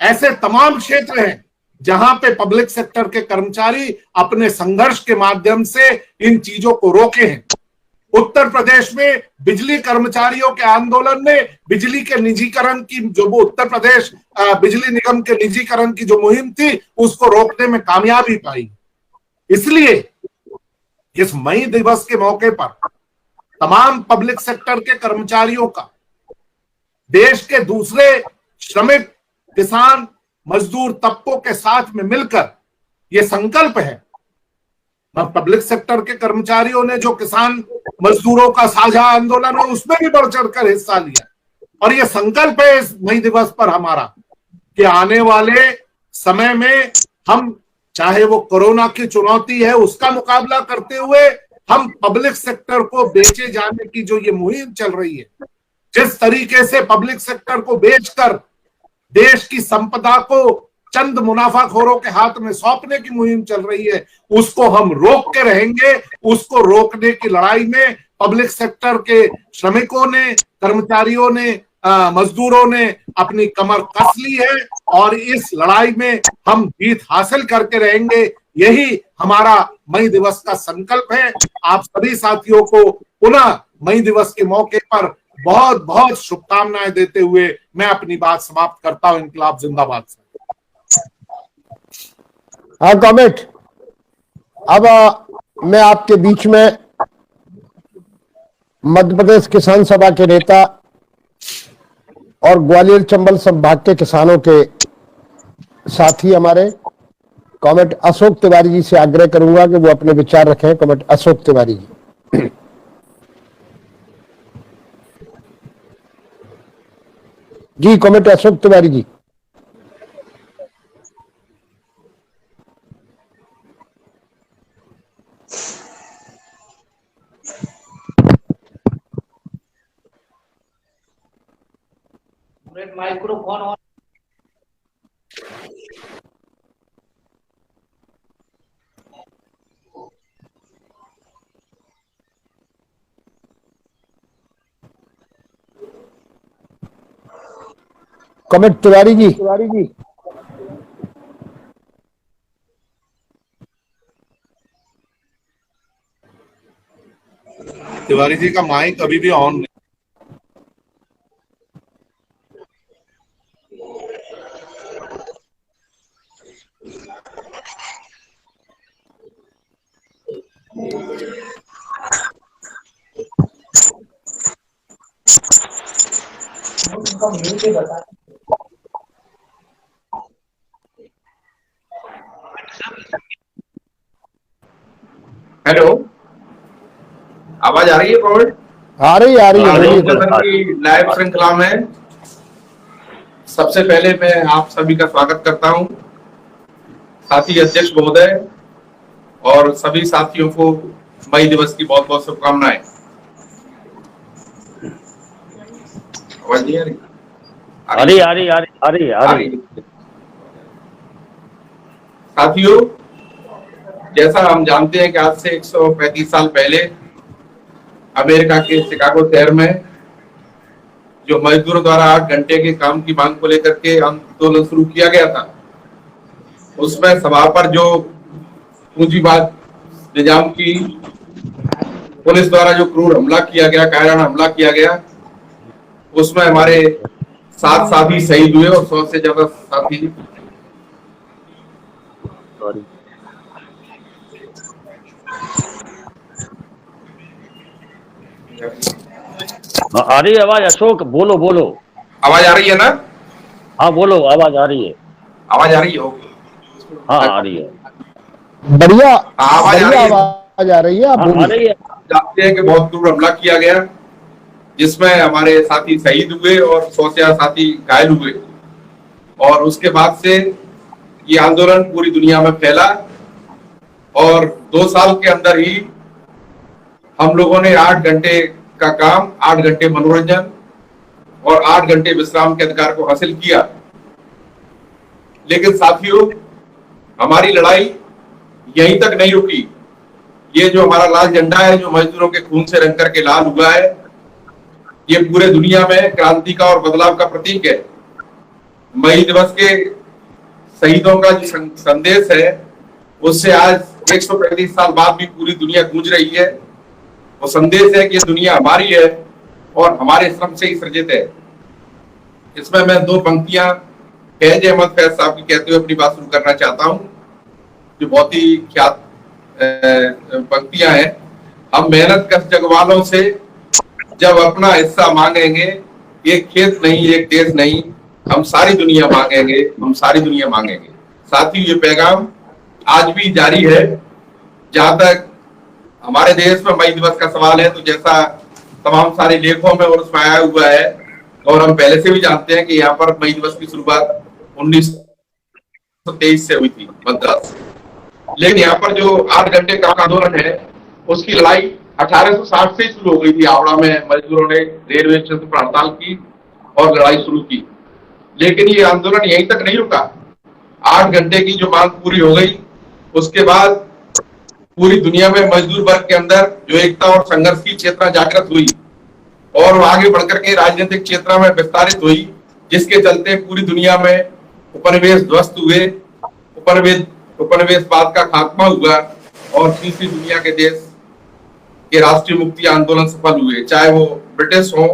ऐसे तमाम क्षेत्र हैं जहां पे पब्लिक सेक्टर के कर्मचारी अपने संघर्ष के माध्यम से इन चीजों को रोके हैं। उत्तर प्रदेश में बिजली कर्मचारियों के आंदोलन ने बिजली के निजीकरण की जो वो उत्तर प्रदेश बिजली निगम के निजीकरण की जो मुहिम थी उसको रोकने में कामयाबी पाई। इसलिए इस मई दिवस के मौके पर तमाम पब्लिक सेक्टर के कर्मचारियों का देश के दूसरे श्रमिक, किसान, मजदूर तबकों के साथ में मिलकर यह संकल्प है। पब्लिक सेक्टर के कर्मचारियों ने जो किसान मजदूरों का साझा आंदोलन है उसमें भी बढ़ चढ़कर हिस्सा लिया और यह संकल्प है इस मई दिवस पर हमारा कि आने वाले समय में हम, चाहे वो कोरोना की चुनौती है उसका मुकाबला करते हुए, हम पब्लिक सेक्टर को बेचे जाने की जो ये मुहिम चल रही है, जिस तरीके से पब्लिक सेक्टर को बेचकर देश की संपदा को चंद मुनाफाखोरों के हाथ में सौंपने की मुहिम चल रही है, उसको हम रोक के रहेंगे। उसको रोकने की लड़ाई में पब्लिक सेक्टर के श्रमिकों ने, कर्मचारियों ने, मजदूरों ने अपनी कमर कस ली है और इस लड़ाई में हम जीत हासिल करके रहेंगे। यही हमारा मई दिवस का संकल्प है। आप सभी साथियों को पुनः मई दिवस के मौके पर बहुत बहुत शुभकामनाएं देते हुए मैं अपनी बात समाप्त करता हूं। इनकलाब जिंदाबाद। हाँ, कमेंट। अब मैं आपके बीच में मध्य प्रदेश किसान सभा के नेता और ग्वालियर चंबल संभाग के किसानों के साथी हमारे कमेंट अशोक तिवारी जी से आग्रह करूंगा कि वो अपने विचार रखें। कमेंट अशोक तिवारी जी। जी, comment Ashok Tiwari ji. Microphone on. Comment Tiwari ji. Tiwari ji का माइक अभी भी ऑन नहीं। हेलो, आवाज आ रही है कॉमेंट? आ रही है लोकदर्शन की लाइव श्रृंखला में सबसे पहले मैं आप सभी का स्वागत करता हूं। साथी अध्यक्ष महोदय और सभी साथियों को मई दिवस की बहुत बहुत शुभकामनाएं। आवाज नहीं आ रही? साथियों, जैसा हम जानते हैं कि आज से 135 साल पहले अमेरिका के शिकागो शहर में जो मजदूरों द्वारा 8 घंटे के काम की मांग को लेकर के आंदोलन शुरू किया गया था, उसमें सभा पर जो पूंजीवाद निजाम की पुलिस द्वारा जो क्रूर हमला किया गया, कायराना हमला किया गया, उसमें हमारे 7 साथी शहीद हुए और 100 से ज्यादा साथी आ रही है आवाज? अशोक बोलो। आवाज आ रही है ना? हाँ बोलो, आवाज आ रही है। आवाज आ रही है? हाँ आ रही है, बढ़िया आवाज आ रही है। आवाज आ रही है। आप आ रही है। जानते हैं कि बहुत क्रूर हमला किया गया, जिसमें हमारे साथी शहीद हुए और 100 से ज्यादा साथी घायल हुए। और उसके बाद से ये आंदोलन पूरी दुनिया में फैला और 2 साल के अंदर ही हम लोगों ने 8 घंटे का काम, 8 घंटे मनोरंजन और 8 घंटे विश्राम के अधिकार को हासिल किया। लेकिन साथियों, हमारी लड़ाई यहीं तक नहीं रुकी। ये जो हमारा लाल झंडा है, जो मजदूरों के खून से रंग करके लाल हुआ है, ये पूरे दुनिया में क्रांति का और बदलाव का प्रतीक है। मई दिवस के शहीदों का जो संदेश है, उससे आज 135 साल बाद भी पूरी दुनिया गूंज रही है। वो संदेश है कि दुनिया हमारी है और हमारे श्रम से ही सृजित है। इसमें मैं 2 पंक्तियां फैज अहमद फैज साहब की कहते हुए अपनी बात शुरू करना चाहता हूं, जो बहुत ही ख्यात पंक्तियां हैं। हम मेहनत कश जगवालों से जब अपना हिस्सा मांगेंगे, एक खेत नहीं, एक देश नहीं, हम सारी दुनिया मांगेंगे, हम सारी दुनिया मांगेंगे। साथियों, ये पैगाम आज भी जारी है। जहां तक हमारे देश में मई दिवस का सवाल है, तो जैसा तमाम सारे लेखों में और उसमें आया हुआ है, और हम पहले से भी जानते हैं कि यहाँ पर मई दिवस की शुरुआत 1923 से हुई थी, मद्रास। लेकिन यहाँ पर जो 8 घंटे का आंदोलन है, उसकी लड़ाई 1860 से शुरू हो गई थी। हावड़ा में मजदूरों ने रेलवे स्टेशन पर हड़ताल की और लड़ाई शुरू की। लेकिन ये आंदोलन यहीं तक नहीं रुका। 8 घंटे की जो मांग पूरी हो गई, उसके बाद पूरी दुनिया में मजदूर वर्ग के अंदर जो एकता और संघर्ष की चेतना जागृत हुई और आगे बढ़कर के राजनीतिक चेतना में विस्तारित हुई, जिसके चलते पूरी दुनिया में उपनिवेश ध्वस्त हुए, उपनिवेशवाद का खात्मा हुआ और तीसरी दुनिया के देश के राष्ट्रीय मुक्ति आंदोलन सफल हुए। चाहे वो ब्रिटिश हो,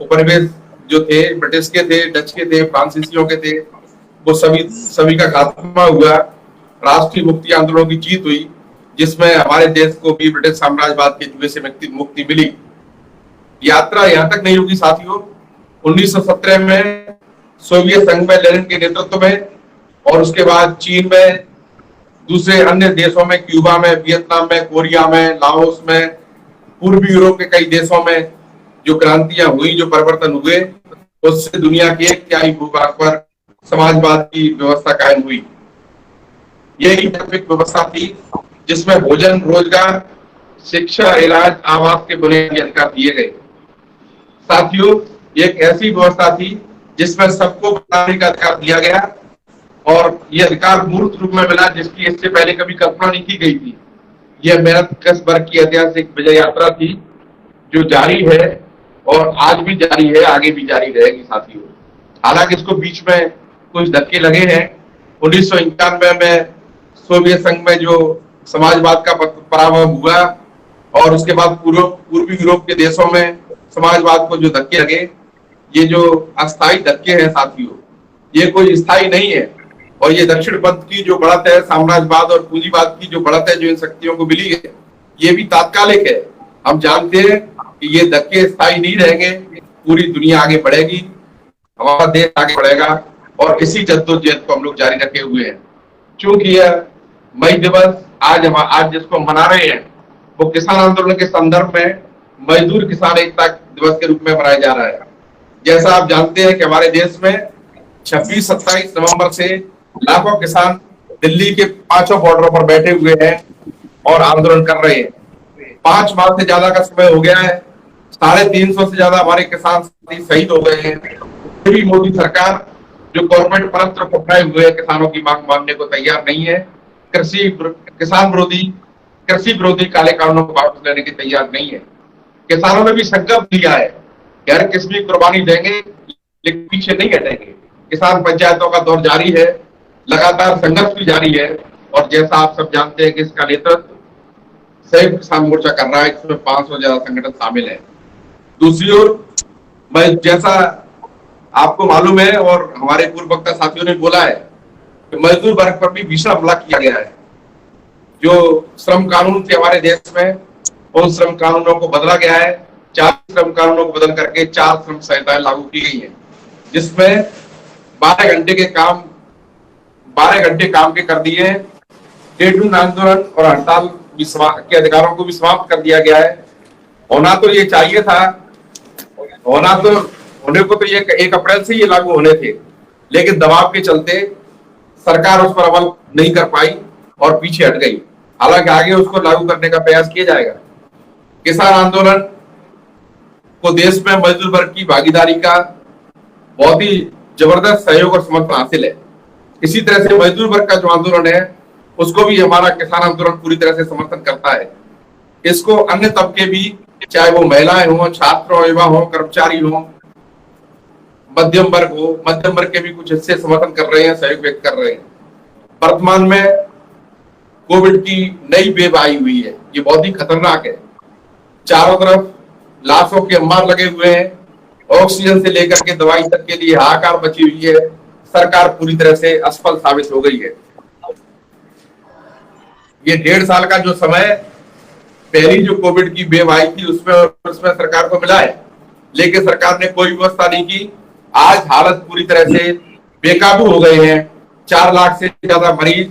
उपनिवेश जो थे ब्रिटिश के थे, डच के थे, फ्रांसीसियों के थे, वो सभी का खात्मा हुआ। राष्ट्रीय मुक्ति आंदोलन की जीत हुई, जिसमें हमारे देश को भी ब्रिटिश साम्राज्यवाद के जुए से मुक्ति मिली। यात्रा यहां तक नहीं रुकी साथियों। 1917 में सोवियत संघ में लेनिन के नेतृत्व में और उसके बाद चीन में, दूसरे अन्य देशों में, क्यूबा में, वियतनाम में, कोरिया में, लाओस में, पूर्वी यूरोप के कई देशों में जो क्रांतियां हुई, जो परिवर्तन हुए, उससे दुनिया के एक तिहाई भूभाग पर समाजवाद की व्यवस्था कायम हुई। यही वैश्विक व्यवस्था थी जिसमें भोजन, रोजगार, शिक्षा, इलाज, आवास के बुनियादी अधिकार दिए गए। साथियों, एक ऐसी व्यवस्था थी जिसमें सबको बताने का अधिकार दिया गया और ये अधिकार मूर्त रूप में मिला, जिसकी इससे पहले कभी कल्पना नहीं की गई थी। यह मेरठ वर्ग की ऐतिहासिक विजय यात्रा थी जो जारी है और आज भी जारी है, आगे भी जारी रहेगी साथियों। हालांकि इसको बीच में कुछ धक्के लगे हैं। 1991 में सोवियत संघ में जो समाजवाद का पराभव हुआ और उसके बाद पूर्वी यूरोप के देशों में समाजवाद को जो धक्के लगे, ये जो अस्थायी धक्के हैं साथियों, ये कोई स्थायी नहीं है। और ये दक्षिणपंथ की जो बढ़त है, साम्राज्यवाद और पूंजीवाद की जो बढ़त है जो इन शक्तियों को मिली है, ये भी तात्कालिक है। हम जानते हैं कि ये धक्के स्थायी नहीं रहेंगे, पूरी दुनिया आगे बढ़ेगी, हमारा देश आगे बढ़ेगा और इसी जद्दोजहद को हम लोग जारी रखे हुए हैं। क्योंकि यह मई दिवस आज जिसको मना रहे हैं वो किसान आंदोलन के संदर्भ में मजदूर किसान एकता दिवस के रूप में मनाया जा रहा है। जैसा आप जानते हैं कि हमारे देश में 26-27 नवंबर से लाखों किसान दिल्ली के 5 बॉर्डरों पर बैठे हुए हैं और आंदोलन कर रहे हैं। 5 माह से ज्यादा का समय हो गया है। 350 से ज्यादा हमारे किसान साथी शहीद हो गए हैं। फिर भी मोदी सरकार जो कॉर्पोरेट परस्त्र पकड़ाए हुए किसानों की मांग मानने को तैयार नहीं है। कृषि विरोधी काले कानूनों को वापस लेने की तैयार नहीं है। किसानों ने भी संकल्प लिया है कि हर किस्म की कुर्बानी देंगे लेकिन पीछे नहीं हटेंगे। किसान पंचायतों का दौर जारी है, लगातार संघर्ष भी जारी है और जैसा आप सब जानते हैं कि इसका नेतृत्व संयुक्त किसान मोर्चा कर रहा है। इसमें 500 से ज्यादा संगठन शामिल है। दूसरी ओर मैं जैसा आपको मालूम है और हमारे पूर्व वक्ता साथियों ने बोला है कि मजदूर वर्ग पर भी भीषण हमला किया गया है। जो श्रम कानून थे हमारे देश में, उन श्रम कानूनों को बदला गया है। 4 श्रम कानूनों को बदल करके 4 श्रम संहिताएं लागू की गई है, जिसमें 12 घंटे काम के कर दिए हैं। ट्रेड यूनियन आंदोलन और हड़ताल के अधिकारों को भी समाप्त कर दिया गया है। होना तो ये चाहिए था, होने को तो ये 1 अप्रैल से ये लागू होने थे, लेकिन दबाव के चलते सरकार उस पर अमल नहीं कर पाई और पीछे हट गई। हालांकि आगे उसको लागू करने का प्रयास किया जाएगा। किसान आंदोलन को देश में मजदूर वर्ग की भागीदारी का बहुत ही जबरदस्त सहयोग और समर्थन हासिल है। इसी तरह से मजदूर वर्ग का जो आंदोलन है उसको भी हमारा किसान आंदोलन पूरी तरह से समर्थन करता है। इसको अन्य तबके भी, चाहे वो महिलाएं हो, छात्र हो, युवा हो, कर्मचारी हो, मध्यम वर्ग के भी कुछ हिस्से समर्थन कर रहे हैं, सहयोग व्यक्त कर रहे हैं। वर्तमान में कोविड की नई वेव आई हुई है, ये बहुत ही खतरनाक है। चारों तरफ लाशों के अंबार लगे हुए हैं, ऑक्सीजन से लेकर के दवाई तक के लिए हाहाकार मची हुई है। सरकार पूरी तरह से असफल साबित हो गई है। ये 1.5 साल का जो समय पहली जो कोविड की वेव आई थी उसमें सरकार को मिला है, लेकिन सरकार ने कोई व्यवस्था नहीं की। आज हालत पूरी तरह से बेकाबू हो गए हैं। 4 लाख से ज्यादा मरीज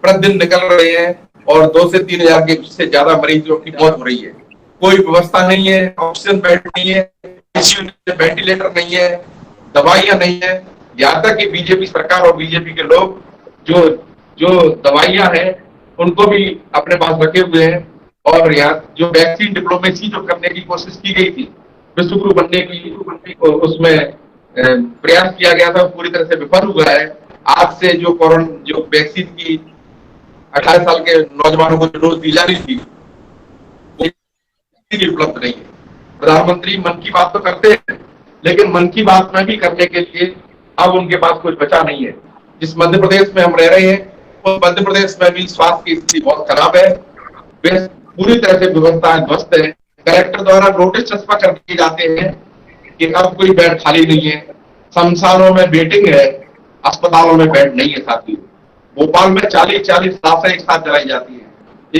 प्रतिदिन निकल रहे हैं और 2 से 3 हजार के से ज्यादा मरीजों की मौत हो रही है। कोई व्यवस्था नहीं है, ऑक्सीजन बेड नहीं है, वेंटिलेटर नहीं है, दवाइयां नहीं है। यहाँ तक कि बीजेपी सरकार और बीजेपी के लोग जो दवाइयां हैं उनको भी अपने पास रखे हुए हैं। और यहाँ जो वैक्सीन डिप्लोमेसी जो करने की कोशिश की गई थी, विश्व गुरु बनने की उसमें प्रयास किया गया था, पूरी तरह से विफल हुआ है। आज से जो वैक्सीन की 18 साल के नौजवानों को डोज दी जा रही थी उपलब्ध नहीं है। प्रधानमंत्री मन की बात तो करते हैं, लेकिन मन की बात में भी करने के लिए अब उनके पास कुछ बचा नहीं है। जिस मध्य प्रदेश में हम रह रहे हैं उस मध्य प्रदेश में भी स्वास्थ्य की स्थिति बहुत खराब है। वे पूरी तरह से व्यवस्था ध्वस्त है। कलेक्टर द्वारा नोटिस चस्पा कर दिए जाते हैं कि अब कोई बेड खाली नहीं है। शमशानों में वेटिंग है, अस्पतालों में बेड नहीं है। साथी भोपाल में 40-40 लाशें एक साथ जलाई जाती है।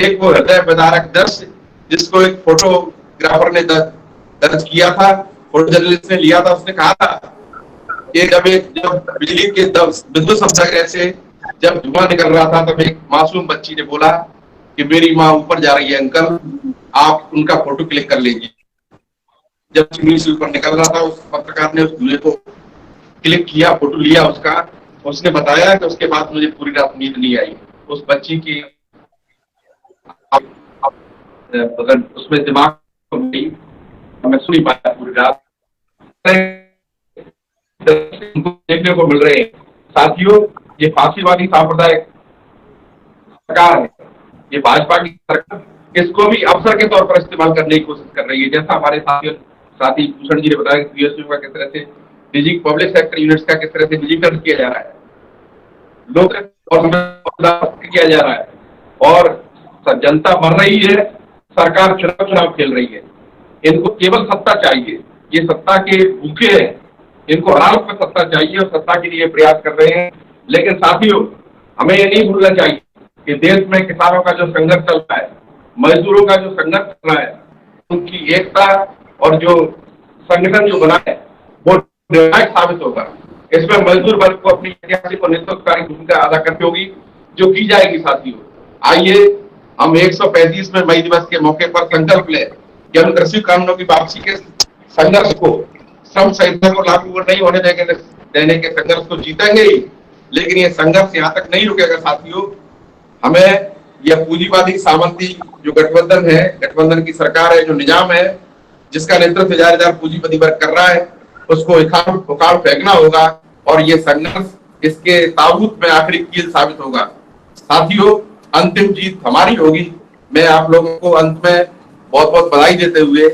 एक वो हृदय विदारक दृश्य जिसको एक फोटोग्राफर ने दर्ज किया था, फोटो जर्नलिस्ट ने लिया था। उसने कहा था कि जब बिजली के विद्युत सत्याग्रह से जब धुआं निकल रहा था तब एक मासूम बच्ची ने बोला कि मेरी माँ ऊपर जा रही है अंकल, आप उनका फोटो क्लिक कर लीजिए। जब चिमनी से ऊपर निकल रहा था उस पत्रकार ने उस धुएं को क्लिक किया, फोटो लिया उसका। उसने बताया कि उसके बाद मुझे पूरी रात नींद नहीं आई। उस बच्ची की उसमें दिमाग मैं सुन नहीं पाया पूरी रात। देखने को मिल रहे हैं। साथियों, ये फांसीवादी सांप्रदायिक सरकार है, ये भाजपा की सरकार इसको भी अवसर के तौर पर इस्तेमाल करने की कोशिश कर रही है। जैसा हमारे साथी भूषण जी ने बताया, पीएसयू का किस तरह से पब्लिक सेक्टर यूनिट्स का किस तरह से डिजिटल किया जा रहा है, लोग किया जा रहा है, और जनता मर रही है, सरकार चुनाव खेल रही है। इनको केवल सत्ता चाहिए, ये सत्ता के भूखे हैं, इनको हर हाल में सत्ता चाहिए और सत्ता के लिए प्रयास कर रहे हैं। लेकिन साथियों, हमें ये नहीं भूलना चाहिए कि देश में किसानों का जो संघर्ष चल रहा है, मजदूरों का जो संघर्ष चल रहा है, उनकी एकता और जो संगठन जो बना है वो निर्णायक साबित होगा। इसमें मजदूर वर्ग को अपनी ऐतिहासिक और नेतृत्वकारी भूमिका अदा करनी होगी, जो की जाएगी। साथियों, आइए हम 135वें मई दिवस के मौके पर संकल्प लें कि हम कृषि कानूनों की वापसी के संघर्ष को, श्रम संहिता को लागू नहीं होने देने के संघर्ष को जीतेंगे ही। लेकिन ये संघर्ष यहाँ तक नहीं रुकेगा साथियों। हमें यह पूंजीवादी सामंती जो गठबंधन है, गठबंधन की सरकार है, जो निजाम है, जिसका नेतृत्व जारीदार पूंजीपति वर्ग कर रहा है, उसको उखाड़ फेंकना होगा और ये संघर्ष इसके ताबूत में आखिरी कील साबित होगा। साथियों, अंतिम जीत हमारी होगी। मैं आप लोगों को अंत में बहुत बहुत बधाई देते हुए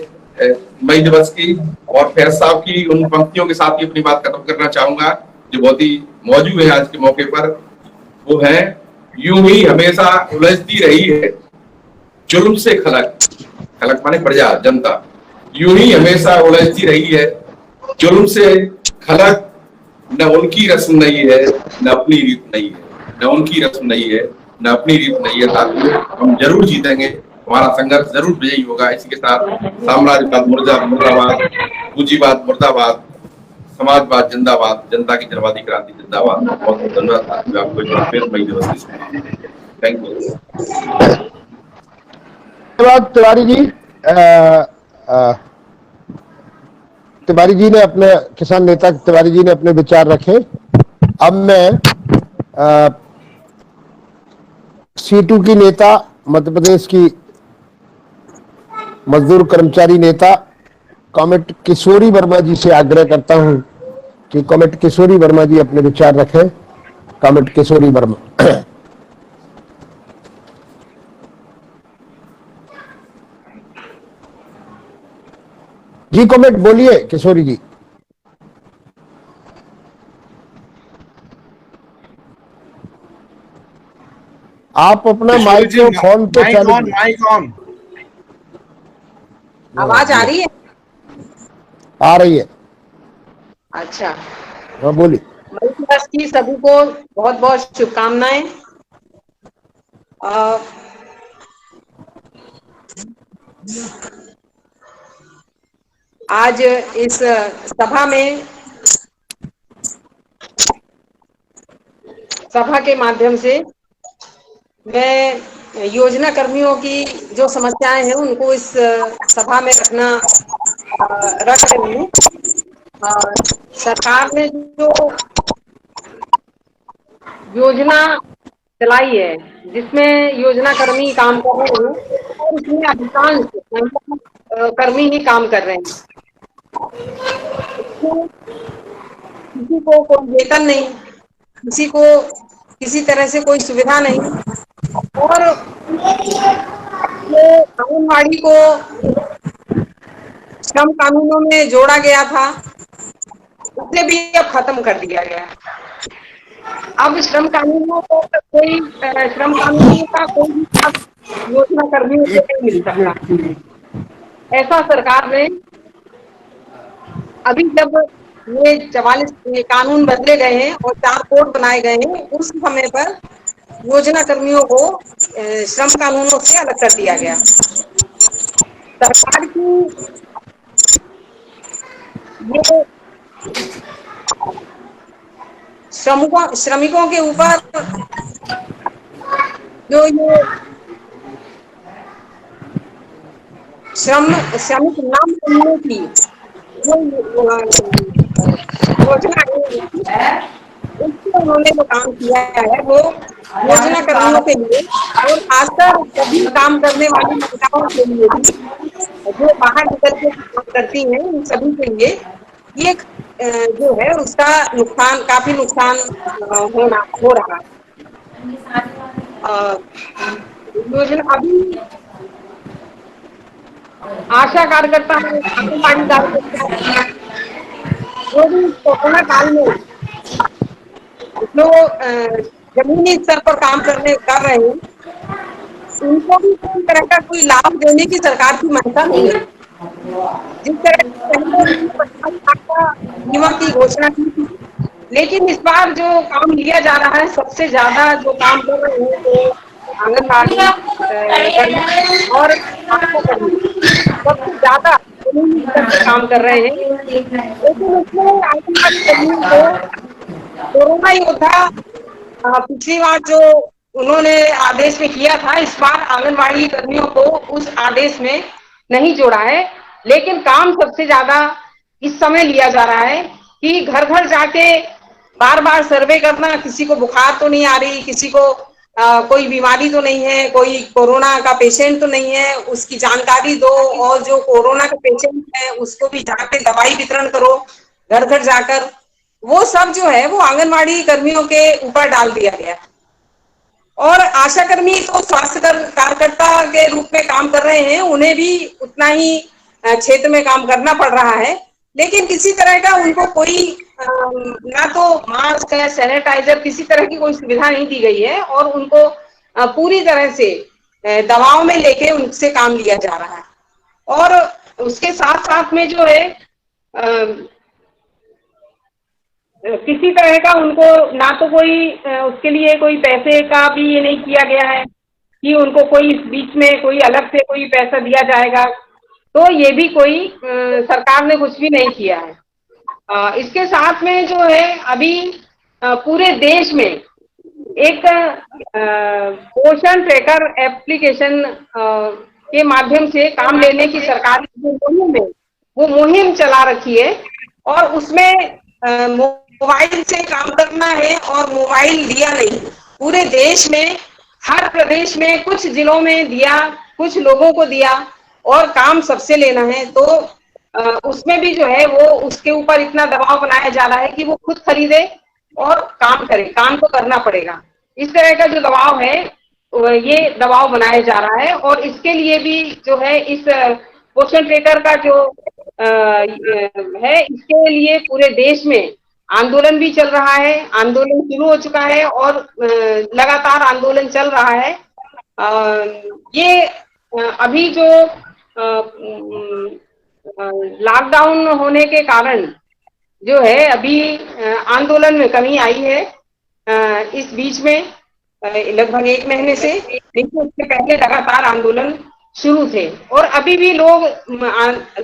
मई दिवस की और फैज साहब की उन पंक्तियों के साथ ही अपनी बात खत्म करना चाहूंगा जो बहुत ही मौजूद है आज के मौके पर। वो है, यूं ही हमेशा उलझती रही है जुल्म से खलक, खलक माने प्रजा, जनता, यूं ही हमेशा उलझती रही है जुल्म से खलक। न उनकी रस्म नहीं है, न अपनी रीत नहीं है, न उनकी रस्म नहीं है, न अपनी रीत नहीं है। साथियों, हम जरूर जीतेंगे, हमारा संघर्ष जरूर विजयी होगा। इसी के साथ साम्राज्यवाद मुर्दाबाद, पूंजीवाद मुर्दाबाद, समाजवाद जिंदाबाद, जनता की जनवादी क्रांति जिंदाबाद। बहुत बहुत धन्यवाद साथियों, आपको मई दिवस की। Thank you. धन्यवाद तिवारी जी। तिवारी जी ने अपने, किसान नेता तिवारी जी ने अपने विचार रखे। अब मैं C2 की नेता, मध्य प्रदेश की मजदूर कर्मचारी नेता कॉमेट किशोरी वर्मा जी से आग्रह करता हूं कि कॉमेट किशोरी वर्मा जी अपने विचार रखें। कॉमेट किशोरी वर्मा जी, कॉमेट बोलिए किशोरी जी। आप अपना माइक्रोफोन पे चालू, माइक ऑन। आवाज आ रही है? आ रही है। अच्छा, हाँ बोलिए। मई दिवस की सभी को बहुत बहुत शुभकामनाएं। आज इस सभा के माध्यम से मैं योजना कर्मियों की जो समस्याएं हैं उनको इस सभा में रख रही हूँ। सरकार ने जो योजना चलाई है, जिसमें योजना कर्मी काम कर रहे हैं, और उसमें अधिकांश कर्मी ही काम कर रहे हैं। किसी को कोई वेतन नहीं, किसी को किसी तरह से कोई सुविधा नहीं, और ये आंगनबाड़ी को श्रम कानूनों में जोड़ा गया था, उसे भी अब खत्म कर दिया गया। अब श्रम कानूनों का कोई योजना कर्मियों से नहीं मिल सकता। ऐसा सरकार ने अभी जब ये 44 कानून बदले गए हैं और 4 कोड बनाए गए हैं, उस समय पर योजना कर्मियों को श्रम कानूनों से अलग कर दिया गया। सरकार की ये श्रमिकों के ऊपर जो ये श्रमिक नाम कर्मियों की योजना है, उससे उन्होंने जो काम किया है वो योजना कर्मियों के लिए और खासकर सभी काम करने वाली महिलाओं के लिए भी, जो बाहर निकल के काम करती हैं, उन सभी के लिए ये जो है उसका नुकसान, काफी नुकसान हो रहा है। योजना अभी आशा कार्यकर्ता है, आंगनबाड़ी कार्यकर्ता है, जो भी कोरोना काल में जो जमीनी स्तर पर काम कर रहे हैं, उनको भी किसी तरह का कोई लाभ देने की सरकार की मंशा नहीं है। जिस तरह से पहले 50 लाख का बीमा की घोषणा की थी, लेकिन इस बार जो काम लिया जा रहा है, सबसे ज्यादा जो काम कर रहे हैं वो आंगनबाड़ी कर्मी और आशा कर्मी सबसे ज्यादा जमीनी स्तर पर काम कर रहे हैं। लेकिन उसमें आंगनबाड़ी कर्मियों को कोरोना योद्धा पिछली बार जो उन्होंने आदेश में किया था, इस बार आंगनबाड़ी कर्मियों को उस आदेश में नहीं जोड़ा है। लेकिन काम सबसे ज्यादा इस समय लिया जा रहा है कि घर घर जाके बार बार सर्वे करना, किसी को बुखार तो नहीं आ रही, किसी को कोई बीमारी तो नहीं है, कोई कोरोना का पेशेंट तो नहीं है, उसकी जानकारी दो, और जो कोरोना का पेशेंट है उसको भी जाके दवाई वितरण करो घर घर जाकर। वो सब जो है वो आंगनबाड़ी कर्मियों के ऊपर डाल दिया गया। और आशा कर्मी तो स्वास्थ्य कार्यकर्ता के रूप में काम कर रहे हैं, उन्हें भी उतना ही क्षेत्र में काम करना पड़ रहा है, लेकिन किसी तरह का उनको कोई ना तो मास्क है, सैनिटाइजर, किसी तरह की कोई सुविधा नहीं दी गई है, और उनको पूरी तरह से दबाव में लेके उनसे काम लिया जा रहा है। और उसके साथ साथ में जो है किसी तरह का उनको ना तो कोई उसके लिए कोई पैसे का भी ये नहीं किया गया है कि उनको कोई इस बीच में कोई अलग से कोई पैसा दिया जाएगा, तो ये भी कोई सरकार ने कुछ भी नहीं किया है। इसके साथ में जो है अभी पूरे देश में एक पोषण ट्रैकर एप्लीकेशन के माध्यम से काम लेने की सरकार की मुहिम है, वो मुहिम चला रखी है, और उसमें मोबाइल से काम करना है, और मोबाइल दिया नहीं, पूरे देश में हर प्रदेश में कुछ जिलों में दिया, कुछ लोगों को दिया, और काम सबसे लेना है। तो उसमें भी जो है वो उसके ऊपर इतना दबाव बनाया जा रहा है कि वो खुद खरीदे और काम करे, काम तो करना पड़ेगा। इस तरह का जो दबाव है ये दबाव बनाया जा रहा है, और इसके लिए भी जो है इस पोषण ट्रैकर का जो है, इसके लिए पूरे देश में आंदोलन भी चल रहा है, आंदोलन शुरू हो चुका है और लगातार आंदोलन चल रहा है। ये अभी जो लॉकडाउन होने के कारण जो है अभी आंदोलन में कमी आई है इस बीच में लगभग 1 महीने से, लेकिन उससे पहले लगातार आंदोलन शुरू थे, और अभी भी लोग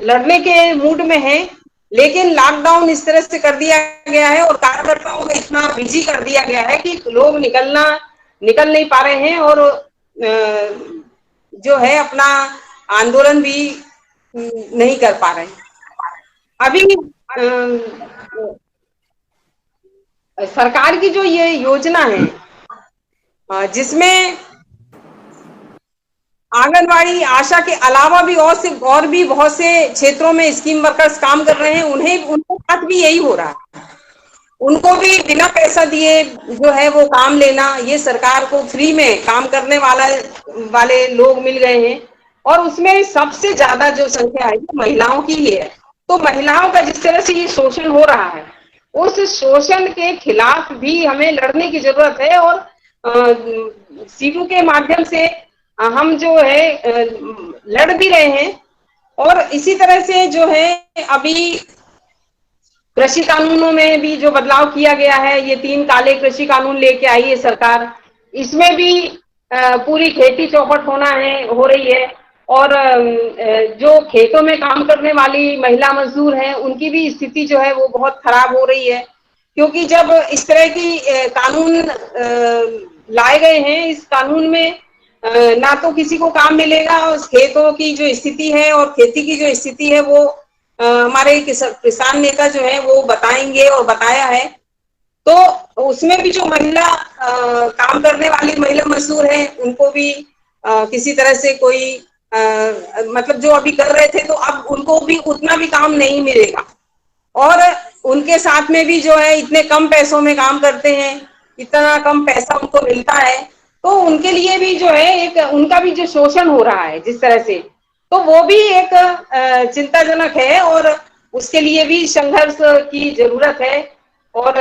लड़ने के मूड में हैं, लेकिन लॉकडाउन इस तरह से कर दिया गया है और कार्यकर्ताओं को इतना बिजी कर दिया गया है कि लोग निकल नहीं पा रहे हैं, और जो है अपना आंदोलन भी नहीं कर पा रहे हैं। अभी सरकार की जो ये योजना है जिसमें आंगनवाड़ी आशा के अलावा भी और भी बहुत से क्षेत्रों में स्कीम वर्कर्स काम कर रहे हैं, उनके साथ भी यही हो रहा है। उनको भी बिना पैसा दिए जो है वो काम लेना, ये सरकार को फ्री में काम करने वाले लोग मिल गए हैं, और उसमें सबसे ज्यादा जो संख्या है महिलाओं की ही है। तो महिलाओं का जिस तरह से ये शोषण हो रहा है, उस शोषण के खिलाफ भी हमें लड़ने की जरूरत है, और सीटू के माध्यम से हम जो है लड़ भी रहे हैं। और इसी तरह से जो है अभी कृषि कानूनों में भी जो बदलाव किया गया है, ये 3 काले कृषि कानून लेके आई है सरकार, इसमें भी पूरी खेती चौपट हो रही है, और जो खेतों में काम करने वाली महिला मजदूर हैं उनकी भी स्थिति जो है वो बहुत खराब हो रही है, क्योंकि जब इस तरह की कानून लाए गए हैं, इस कानून में ना तो किसी को काम मिलेगा, उस खेतों की जो स्थिति है और खेती की जो स्थिति है वो हमारे किसान नेता जो है वो बताएंगे और बताया है। तो उसमें भी जो महिला काम करने वाली महिला मजदूर हैं उनको भी किसी तरह से कोई मतलब जो अभी कर रहे थे तो अब उनको भी उतना भी काम नहीं मिलेगा, और उनके साथ में भी जो है इतने कम पैसों में काम करते हैं, इतना कम पैसा उनको मिलता है, तो उनके लिए भी जो है एक उनका भी जो शोषण हो रहा है जिस तरह से, तो वो भी एक चिंताजनक है और उसके लिए भी संघर्ष की जरूरत है। और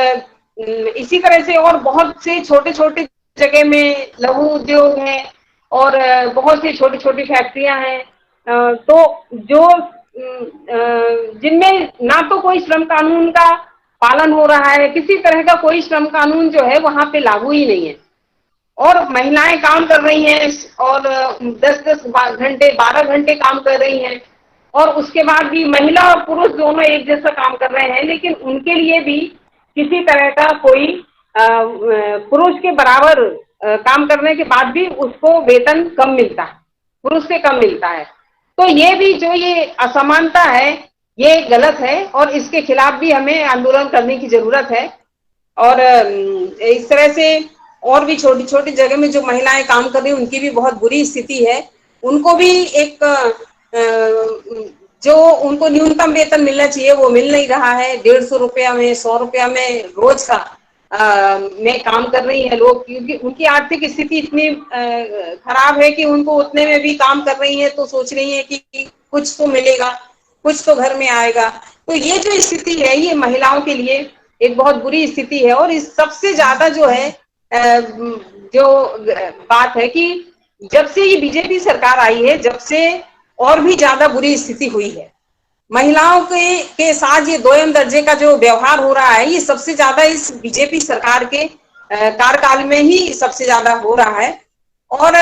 इसी तरह से और बहुत से छोटे छोटे जगह में लघु उद्योग है और बहुत सी छोटी छोटी फैक्ट्रियां हैं, तो जो जिनमें ना तो कोई श्रम कानून का पालन हो रहा है, किसी तरह का कोई श्रम कानून जो है वहां पे लागू ही नहीं है, और महिलाएं काम कर रही हैं और 10-10 घंटे 12 घंटे काम कर रही हैं, और उसके बाद भी महिला और पुरुष दोनों एक जैसा काम कर रहे हैं, लेकिन उनके लिए भी किसी तरह का कोई पुरुष के बराबर काम करने के बाद भी उसको वेतन कम मिलता है, पुरुष से कम मिलता है। तो ये भी जो ये असमानता है ये गलत है और इसके खिलाफ भी हमें आंदोलन करने की जरूरत है। और इस तरह से और भी छोटी छोटी जगह में जो महिलाएं काम कर रही हैं उनकी भी बहुत बुरी स्थिति है, उनको भी एक जो उनको न्यूनतम वेतन मिलना चाहिए वो मिल नहीं रहा है। 150 रुपया में 100 रुपया में रोज का में काम कर रही है लोग, क्योंकि उनकी आर्थिक स्थिति इतनी खराब है कि उनको उतने में भी काम कर रही है तो सोच रही है कि कुछ तो मिलेगा, कुछ तो घर में आएगा। तो ये जो स्थिति है ये महिलाओं के लिए एक बहुत बुरी स्थिति है। और इस सबसे ज्यादा जो है जो बात है कि जब से ये बीजेपी सरकार आई है जब से और भी ज्यादा बुरी स्थिति हुई है, महिलाओं के साथ ये दोयम दर्जे का जो व्यवहार हो रहा है ये सबसे ज्यादा इस बीजेपी सरकार के कार्यकाल में ही सबसे ज्यादा हो रहा है। और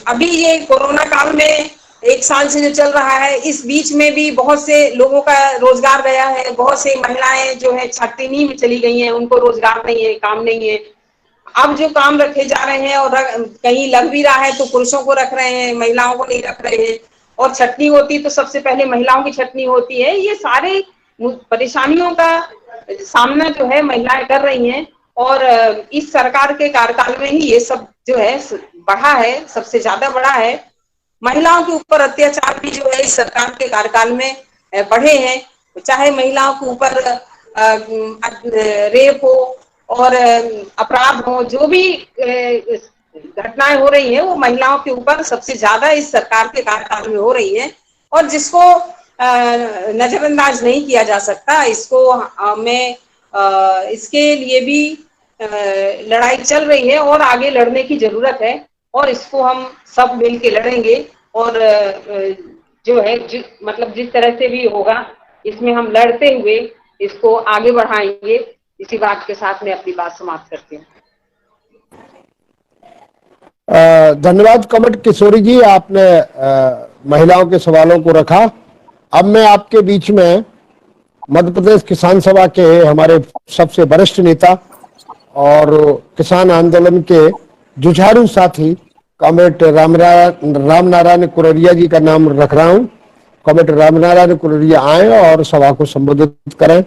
अभी ये कोरोना काल में 1 साल से जो चल रहा है इस बीच में भी बहुत से लोगों का रोजगार गया है, बहुत से महिलाएं जो है छात्रनी में चली गई हैं, उनको रोजगार नहीं है, काम नहीं है। अब जो काम रखे जा रहे हैं और कहीं लग भी रहा है तो पुरुषों को रख रहे हैं, महिलाओं को नहीं रख रहे हैं, और छटनी होती तो सबसे पहले महिलाओं की छटनी होती है। ये सारे परेशानियों का सामना जो है महिलाएं कर रही हैं और इस सरकार के कार्यकाल में ही ये सब जो है बढ़ा है, सबसे ज्यादा बढ़ा है। महिलाओं के ऊपर अत्याचार भी जो है इस सरकार के कार्यकाल में बढ़े हैं, चाहे महिलाओं के ऊपर रेप हो और अपराध हो, जो भी घटनाएं हो रही हैं वो महिलाओं के ऊपर सबसे ज्यादा इस सरकार के कार्यकाल में हो रही है और जिसको नजरअंदाज नहीं किया जा सकता। इसको मैं इसके लिए भी लड़ाई चल रही है और आगे लड़ने की जरूरत है और इसको हम सब मिलके लड़ेंगे और जो है मतलब जिस तरह से भी होगा इसमें हम लड़ते हुए इसको आगे बढ़ाएंगे। इसी बात के साथ मैं अपनी बात समाप्त करती हूँ। धन्यवाद कमल किशोरी जी, आपने महिलाओं के सवालों को रखा। अब मैं आपके बीच में मध्य प्रदेश किसान सभा के हमारे सबसे वरिष्ठ नेता और किसान आंदोलन के जुझारू साथी कॉमरेड रामनारायण कुररिया जी का नाम रख रहा हूं। कॉमरेड रामनारायण कुररिया आए और सभा को संबोधित करें।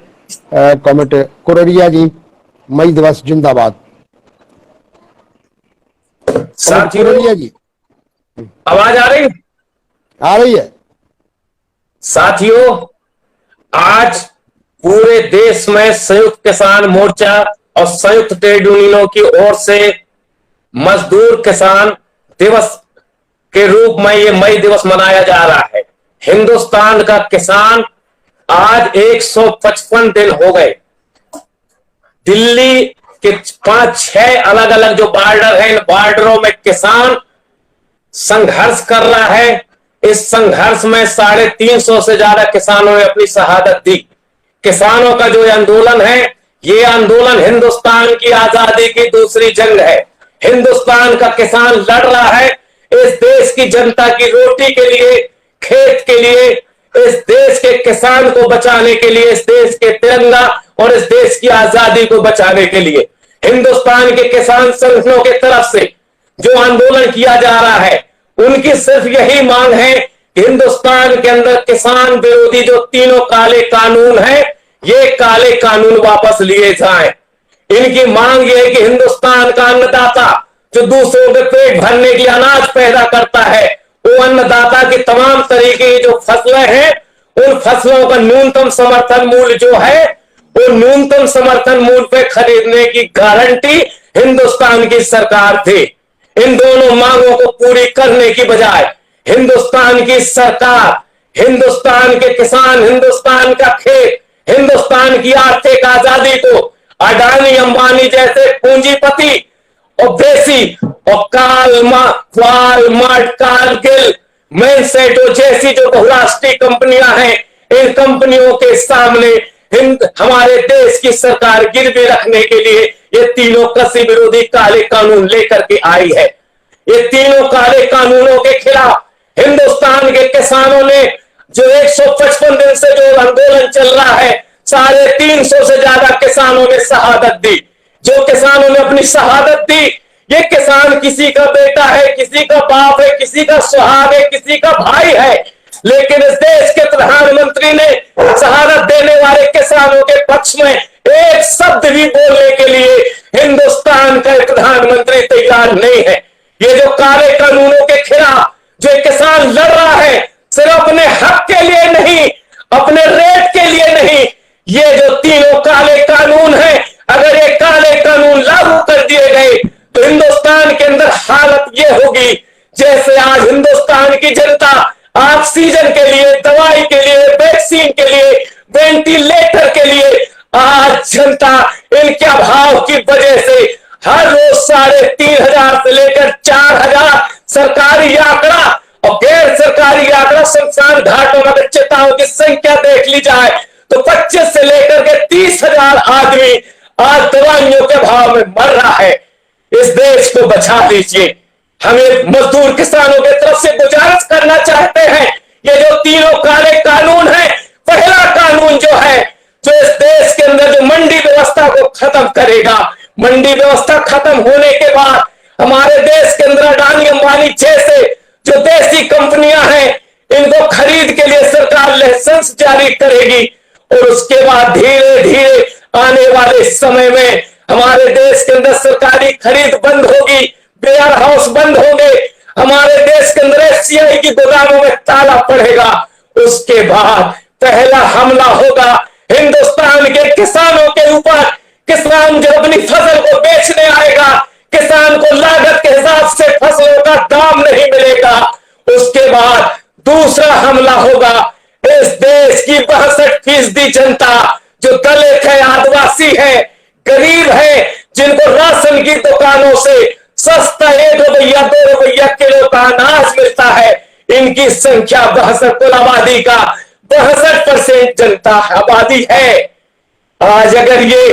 कॉमरेड कुररिया जी, मई दिवस जिंदाबाद। साथियों जी आवाज आ रही है? साथियों, आज पूरे देश में संयुक्त किसान मोर्चा और संयुक्त ट्रेड यूनियनों की ओर से मजदूर किसान दिवस के रूप में ये मई दिवस मनाया जा रहा है। हिंदुस्तान का किसान आज 155 दिन हो गए। दिल्ली के 5-6 अलग अलग जो बॉर्डर है, इन बॉर्डरों में किसान संघर्ष कर रहा है। इस संघर्ष में 350 से ज्यादा किसानों ने अपनी शहादत दी। किसानों का जो आंदोलन है, ये आंदोलन हिंदुस्तान की आजादी की दूसरी जंग है। हिंदुस्तान का किसान लड़ रहा है इस देश की जनता की रोटी के लिए, खेत के लिए, इस देश के किसान को बचाने के लिए, इस देश के तिरंगा और इस देश की आजादी को बचाने के लिए। हिंदुस्तान के किसान संगठनों की तरफ से जो आंदोलन किया जा रहा है, उनकी सिर्फ यही मांग है कि हिंदुस्तान के अंदर किसान विरोधी जो 3 काले कानून हैं, ये काले कानून वापस लिए जाएं। इनकी मांग यह है कि हिंदुस्तान का अन्नदाता जो दूसरों के पेट भरने के लिए अनाज पैदा करता है, वो अन्नदाता की तमाम तरीके की जो फसलें हैं उन फसलों का न्यूनतम समर्थन मूल्य जो है वो न्यूनतम समर्थन मूल्य पे खरीदने की गारंटी हिंदुस्तान की सरकार थी। इन दोनों मांगों को पूरी करने की बजाय हिंदुस्तान की सरकार, हिंदुस्तान के किसान, हिंदुस्तान का खेत, हिंदुस्तान की आर्थिक आजादी को अडानी अंबानी जैसे पूंजीपति और देसी और वालमार्ट, कारगिल, मैनसेटो जैसी जो बहुराष्ट्रीय कंपनियां हैं, इन कंपनियों के सामने हमारे देश की सरकार गिरवी रखने के लिए ये तीनों कृषि विरोधी काले कानून लेकर के आई है। ये तीनों काले कानूनों के खिलाफ हिंदुस्तान के किसानों ने जो 155 दिन से जो आंदोलन चल रहा है, 350 से ज्यादा किसानों ने शहादत दी। जो किसानों ने अपनी शहादत दी, ये किसान किसी का बेटा है, किसी का बाप है, किसी का सुहाग है, किसी का भाई है, लेकिन इस देश के प्रधानमंत्री ने शहादत देने वाले किसानों के पक्ष में एक शब्द भी बोलने के लिए हिंदुस्तान का प्रधानमंत्री तैयार नहीं है। ये जो काले कानूनों के खिलाफ जो किसान लड़ रहा है, सिर्फ अपने हक के लिए नहीं, अपने रेट के लिए नहीं, ये जो तीनों काले कानून हैं, अगर ये काले कानून लागू कर दिए गए तो हिंदुस्तान के अंदर हालत ये होगी जैसे आज हिंदुस्तान की जनता ऑक्सीजन के लिए, दवाई के लिए, वैक्सीन के लिए, वेंटिलेटर के लिए आज जनता इनके अभाव की वजह से हर रोज 3,500 से लेकर 4,000 सरकारी आंकड़ा और गैर सरकारी आंकड़ा शमशान घाटों में अगर चिताओं की संख्या देख ली जाए तो 25 से लेकर के 30,000 आदमी आज दवाइयों के भाव में मर रहा है। इस देश को बचा लीजिए। हमें मजदूर किसानों की तरफ से गुजारिश करना चाहते हैं, ये जो तीनों काले कानून हैं, पहला कानून जो है जो इस देश के अंदर जो मंडी व्यवस्था को खत्म करेगा, मंडी व्यवस्था खत्म होने के बाद हमारे देश के अंदर अडानी अंबानी जैसे जो देसी कंपनियां हैं, इनको खरीद के लिए सरकार लाइसेंस जारी करेगी और उसके बाद धीरे धीरे आने वाले समय में हमारे देश के अंदर सरकारी खरीद बंद होगी, वेयर हाउस बंद होंगे, हमारे देश के अंदर एफसीआई की गोदामों में ताला पड़ेगा। उसके बाद पहला हमला होगा हिंदुस्तान के किसानों के ऊपर। किसान जब अपनी फसल को बेचने आएगा, किसान को लागत के हिसाब से फसलों का दाम नहीं मिलेगा। उसके बाद दूसरा हमला होगा इस देश की 62% जनता जो दलित है, आदिवासी है, गरीब है, जिनको राशन की दुकानों से सस्ता 1 रुपया 2 रुपया किलो का अनाज मिलता है, इनकी संख्या 62 कुल आबादी का 62% जनता आबादी है। आज अगर ये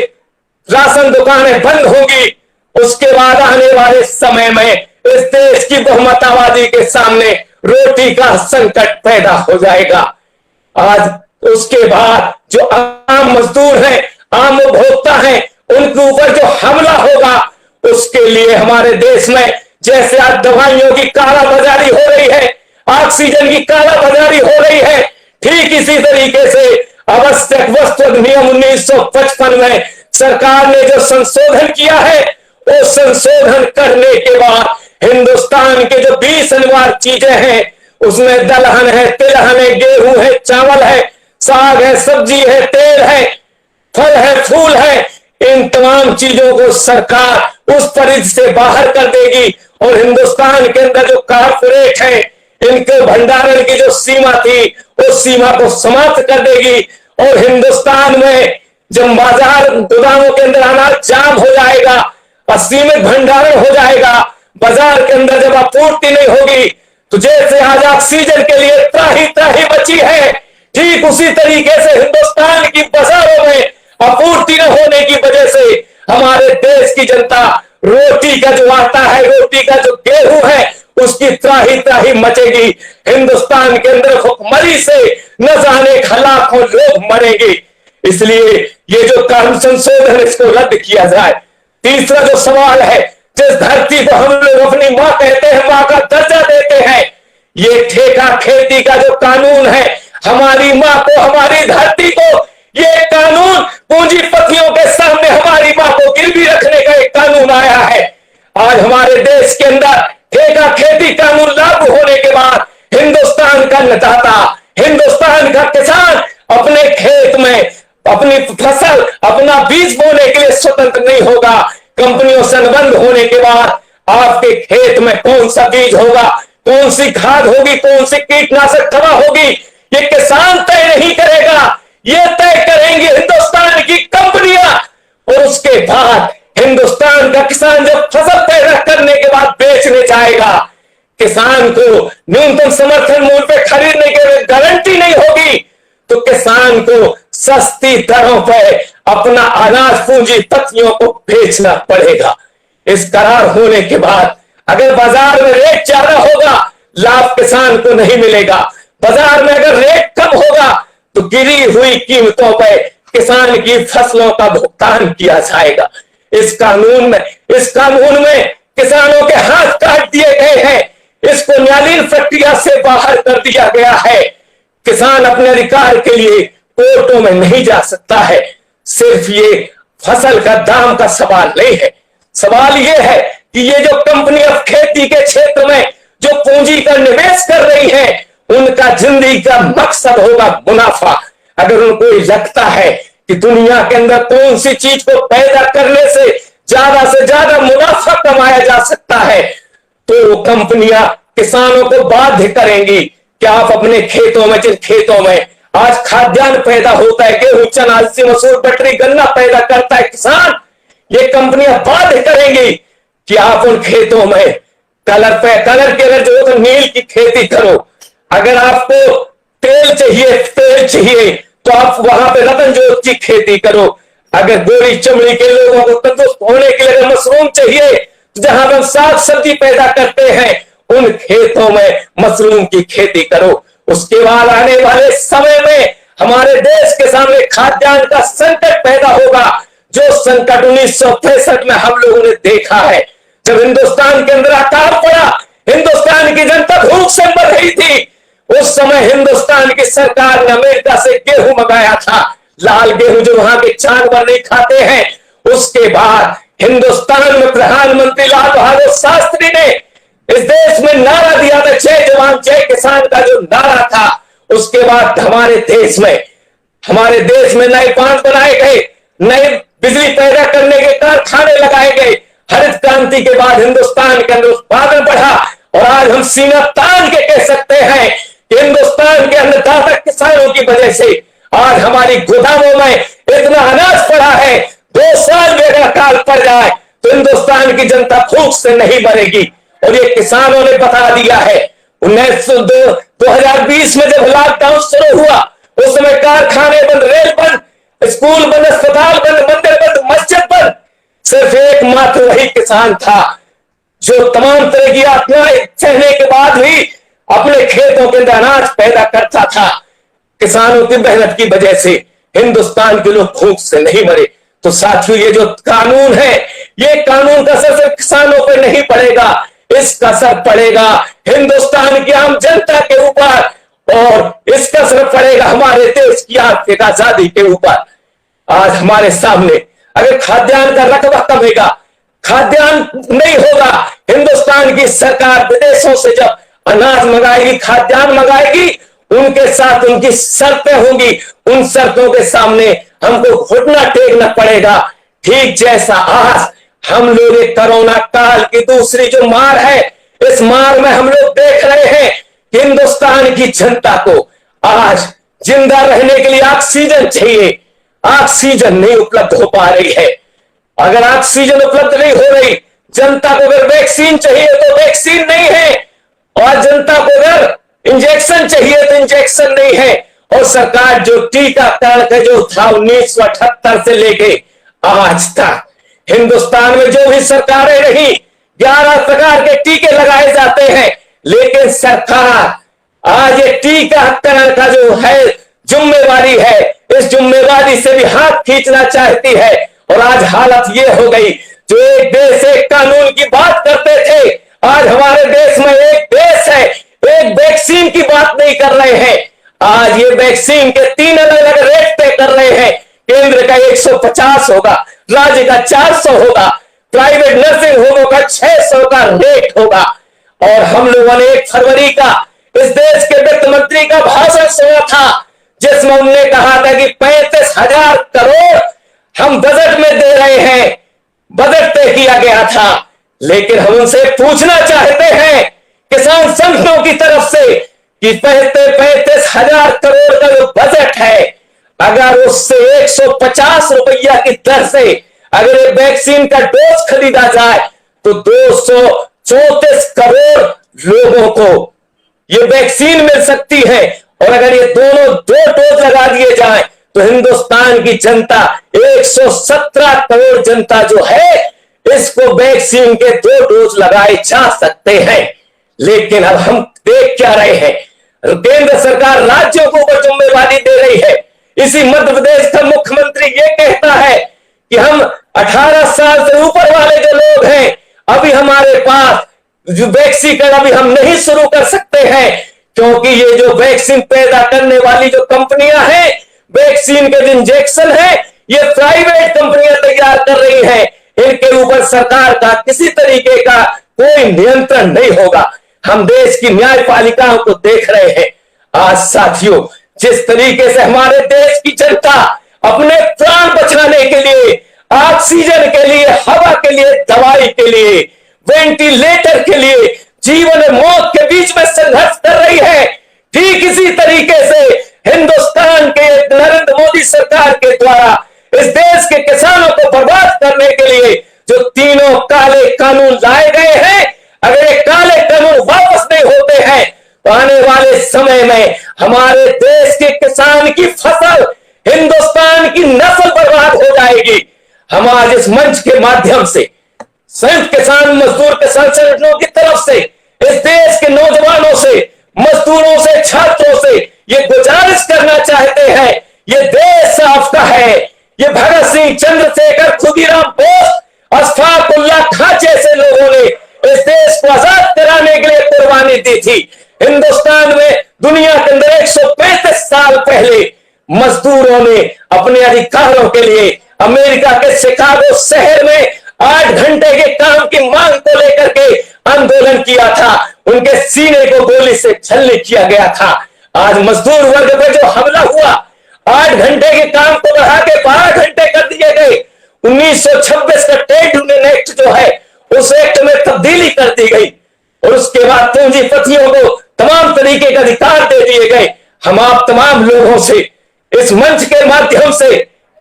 राशन दुकानें बंद होगी, उसके बाद आने वाले समय में इस देश की बहुमत आबादी के सामने रोटी का संकट पैदा हो जाएगा। आज उसके बाद जो आम मजदूर हैं, आम उपभोक्ता हैं, उनके ऊपर जो हमला होगा, उसके लिए हमारे देश में जैसे आज दवाइयों की कालाबाजारी हो रही है, ऑक्सीजन की कालाबाजारी हो रही है, ठीक इसी तरीके से आवश्यक वस्तु अधिनियम 1955 में सरकार ने जो संशोधन किया है, वो संशोधन करने के बाद हिंदुस्तान के जो 20 अनिवार्य चीजें हैं, उसमें दलहन है, तिलहन है, गेहूं है, चावल है, साग है, सब्जी है, तेल है, फल है, फूल है, इन तमाम चीजों को सरकार उस परिधि से बाहर कर देगी और हिंदुस्तान के अंदर जो कारपोरेट है, इनके भंडारण की जो सीमा थी, उस सीमा को समाप्त कर देगी और हिंदुस्तान में जब बाजार गोदामों के अंदर अनाज जाम हो जाएगा, असीमित भंडारण हो जाएगा, बाजार के अंदर जब आपूर्ति नहीं होगी, तो जैसे आज ऑक्सीजन के लिए त्राही त्राही बची है, ठीक उसी तरीके से हिंदुस्तान की बाजारों में आपूर्ति न होने की वजह से हमारे देश की जनता रोटी का जो आटा है, रोटी का जो गेहूं है, उसकी त्राही त्राही मचेगी। हिंदुस्तान के अंदर भुखमरी से न जाने लाखों लोग मरेंगे। इसलिए ये जो कानून संशोधन, इसको रद्द किया जाए। तीसरा जो सवाल है, जिस धरती को हम लोग अपनी माँ कहते हैं, माँ का दर्जा देते हैं, ये ठेका खेती का जो कानून है, हमारी माँ को, हमारी धरती को, ये कानून पूंजीपतियों के सामने हमारी माँ को गिरवी रखने का एक कानून आया है। आज हमारे देश के अंदर ठेका खेती कानून लागू होने के बाद हिंदुस्तान का अन्नदाता, हिंदुस्तान का किसान अपने खेत में अपनी फसल, अपना बीज बोने के लिए स्वतंत्र नहीं होगा। कंपनियों से अनुबंध होने के बाद आपके खेत में कौन सा बीज होगा, कौन सी खाद होगी, कौन सी कीटनाशक दवा होगी, ये किसान तय नहीं करेगा, ये तय करेंगी हिंदुस्तान की कंपनियां। और उसके बाद हिंदुस्तान का किसान जब फसल पैदा करने के बाद बेचने जाएगा, किसान को न्यूनतम समर्थन मूल्य पे खरीदने की गारंटी नहीं होगी, तो किसान को सस्ती दरों पर अपना अनाज पूंजीपतियों को बेचना पड़ेगा। इस करार होने के बाद अगर बाजार में रेट ज्यादा होगा, लाभ किसान को नहीं मिलेगा। बाजार में अगर रेट कम होगा तो गिरी हुई कीमतों पर किसान की फसलों का भुगतान किया जाएगा। इस कानून में किसानों के हाथ काट दिए गए हैं। इसको न्यायालयीन प्रक्रिया से बाहर कर दिया गया है। किसान अपने अधिकार के लिए कोर्टों में नहीं जा सकता है। सिर्फ ये फसल का दाम का सवाल नहीं है, सवाल ये है कि ये जो कंपनी अब खेती के क्षेत्र में जो पूंजी का निवेश कर रही है, उनका जिंदगी का मकसद होगा मुनाफा। अगर उनको लगता है कि दुनिया के अंदर कौन सी चीज को पैदा करने से ज्यादा मुनाफा कमाया जा सकता है, तो कंपनियां किसानों को बाध्य करेंगी कि आप अपने खेतों में, जिन खेतों में आज खाद्यान्न पैदा होता है, गेहूं, चना, अलसी, मसूर, बटरी, गन्ना पैदा करता है किसान, ये कंपनियां बाध्य करेंगी कि आप उन खेतों में कलर के अगर जो तो नील की खेती करो, अगर आपको तेल चाहिए तो आप वहां पे रतन जोत की खेती करो, अगर गोरी चमड़ी के लोगों को तंदुरुस्त होने के लिए अगर मशरूम चाहिए तो जहां पर साग सब्जी पैदा करते हैं उन खेतों में मशरूम की खेती करो। उसके बाद आने वाले समय में हमारे देश के सामने खाद्यान्न का संकट पैदा होगा, जो संकट 1963 में हम लोगों ने देखा है। जब हिंदुस्तान के अंदर अकाल पड़ा, हिंदुस्तान की जनता भूख से मर रही थी, उस समय हिंदुस्तान की सरकार ने अमेरिका से गेहूं मंगाया था, लाल गेहूं जो वहां के जानवर नहीं खाते हैं। उसके बाद हिंदुस्तान में प्रधानमंत्री लाल बहादुर शास्त्री ने इस देश में नारा दिया था, जय जवान जय किसान का जो नारा था। उसके बाद हमारे देश में नए बांध बनाए गए, नए बिजली पैदा करने के कारखाने लगाए गए। हरित क्रांति के बाद हिंदुस्तान के अंदर उत्पादन बढ़ा और आज हम सीना तान के कह सकते हैं कि हिंदुस्तान के अन्नदाता किसानों की वजह से आज हमारी गोदामों में इतना अनाज पड़ा है। 2 साल में अगर अकाल पड़ जाए तो हिंदुस्तान की जनता भूख से नहीं मरेगी, और ये किसानों ने बता दिया है। 2020 में जब लॉकडाउन शुरू हुआ, उस समय कारखाने बंद, रेल बंद, स्कूल बंद, अस्पताल बंद, मंदिर बंद, मस्जिद बंद। सिर्फ एकमात्र वही किसान था जो तमाम तरह की आपदाएं सहने के बाद भी अपने खेतों के अंदर अनाज पैदा करता था। किसानों की मेहनत की वजह से हिंदुस्तान के लोग भूख से नहीं मरे। तो साथियों, ये जो कानून है, ये कानून का असर सिर्फ किसानों पर नहीं पड़ेगा, इसका असर पड़ेगा हिंदुस्तान की आम जनता के ऊपर, और इसका असर पड़ेगा हमारे देश की आर्थिक आजादी के ऊपर। आज हमारे सामने अगर खाद्यान्न का रकबा कमेगा, खाद्यान्न नहीं होगा, हिंदुस्तान की सरकार विदेशों से जब अनाज मंगाएगी, खाद्यान्न मंगाएगी, उनके साथ उनकी शर्तें होंगी। उन शर्तों के सामने हमको घुटना टेकना पड़ेगा। ठीक जैसा आज हम लोग कोरोना काल की दूसरी जो मार है, इस मार में हम लोग देख रहे हैं कि हिंदुस्तान की जनता को आज जिंदा रहने के लिए ऑक्सीजन चाहिए, ऑक्सीजन नहीं उपलब्ध हो पा रही है। अगर ऑक्सीजन उपलब्ध नहीं हो रही, जनता को अगर वैक्सीन चाहिए तो वैक्सीन नहीं है, और जनता को अगर इंजेक्शन चाहिए तो इंजेक्शन नहीं है। और सरकार जो टीकाकरण का जो था 1978 से लेके आज तक हिंदुस्तान में जो भी सरकारें रही, 11 प्रकार के टीके लगाए जाते हैं, लेकिन सरकार आज ये टीकाकरण का जो है जिम्मेवारी है, इस जिम्मेवारी से भी हाथ खींचना चाहती है। और आज हालत ये हो गई, जो एक देश एक कानून की बात करते थे, आज हमारे देश में एक देश है, एक वैक्सीन की बात नहीं कर रहे हैं। आज ये वैक्सीन के 3 अलग अलग रेट तय कर रहे हैं। केंद्र का 150 होगा, राज्य का 400 होगा, प्राइवेट नर्सिंग होमों का 600 का रेट होगा। और हम लोगों ने 1 फरवरी का इस देश के वित्त मंत्री का भाषण सुना था जिसमें उन्होंने कहा था कि 35,000 करोड़ हम बजट में दे रहे हैं, बजट तय किया गया था। लेकिन हम उनसे पूछना चाहते हैं किसान संगठनों की तरफ से कि 35,000 करोड़ का जो बजट है, अगर उससे 150 रुपया की दर से अगर ये वैक्सीन का डोज खरीदा जाए तो 234 करोड़ लोगों को ये वैक्सीन मिल सकती है। और अगर ये दोनों 2 डोज लगा दिए जाएं तो हिंदुस्तान की जनता 117 करोड़ जनता जो है इसको वैक्सीन के 2 डोज लगाए जा सकते हैं। लेकिन अब हम देख क्या रहे हैं, केंद्र सरकार राज्यों को जिम्मेवारी दे रही है। इसी मध्य प्रदेश का मुख्यमंत्री ये कहता है कि हम 18 साल से ऊपर वाले जो लोग हैं अभी हमारे पास जो वैक्सीन अभी हम नहीं शुरू कर सकते हैं, क्योंकि ये जो वैक्सीन पैदा करने वाली जो कंपनियां हैं, वैक्सीन के जो इंजेक्शन है ये प्राइवेट कंपनियां तैयार कर रही हैं, इनके ऊपर सरकार का किसी तरीके का कोई नियंत्रण नहीं होगा। हम देश की न्यायपालिकाओं को देख रहे हैं। आज साथियों, जिस तरीके से हमारे देश की जनता अपने प्राण बचाने के लिए, ऑक्सीजन के लिए, हवा के लिए, दवाई के लिए, वेंटिलेटर के लिए जीवन और मौत के बीच में संघर्ष कर रही है, ठीक इसी तरीके से हिंदुस्तान के नरेंद्र मोदी सरकार के द्वारा इस देश के किसानों को बर्बाद करने के लिए जो तीनों काले कानून लाए गए हैं, अगर ये काले कानून वापस नहीं होते हैं तो आने वाले समय में हमारे देश के किसान की फसल, हिंदुस्तान की नस्ल बर्बाद हो जाएगी। हम आज इस मंच के माध्यम से संयुक्त किसान मजदूर किसान संगठनों की तरफ से इस देश के नौजवानों से, मजदूरों से, छात्रों से ये गुजारिश करना चाहते हैं, ये देश आपका है। ये भगत सिंह, चंद्रशेखर, खुदीराम बोस, अशफाक उल्लाह खां जैसे लोगों ने इस देश को आजाद कराने के लिए कुर्बानी दी थी। हिंदुस्तान में दुनिया के अंदर 135 साल पहले मजदूरों ने अपने अधिकारों के लिए अमेरिका के शिकागो शहर में 8 घंटे के काम की मांग को लेकर के आंदोलन किया था। उनके सीने को गोली से छलनी किया गया था। आज मजदूर वर्ग पे जो हमला हुआ, 8 घंटे के काम को बढ़ा के 12 घंटे कर दिए गए। 1926 का ट्रेड यूनियन एक्ट जो है उस एक्ट में तब्दीली कर दी गई और उसके बाद पूंजीपतियों को तमाम तरीके के अधिकार दे दिए गए। हम आप तमाम लोगों से इस मंच के माध्यम से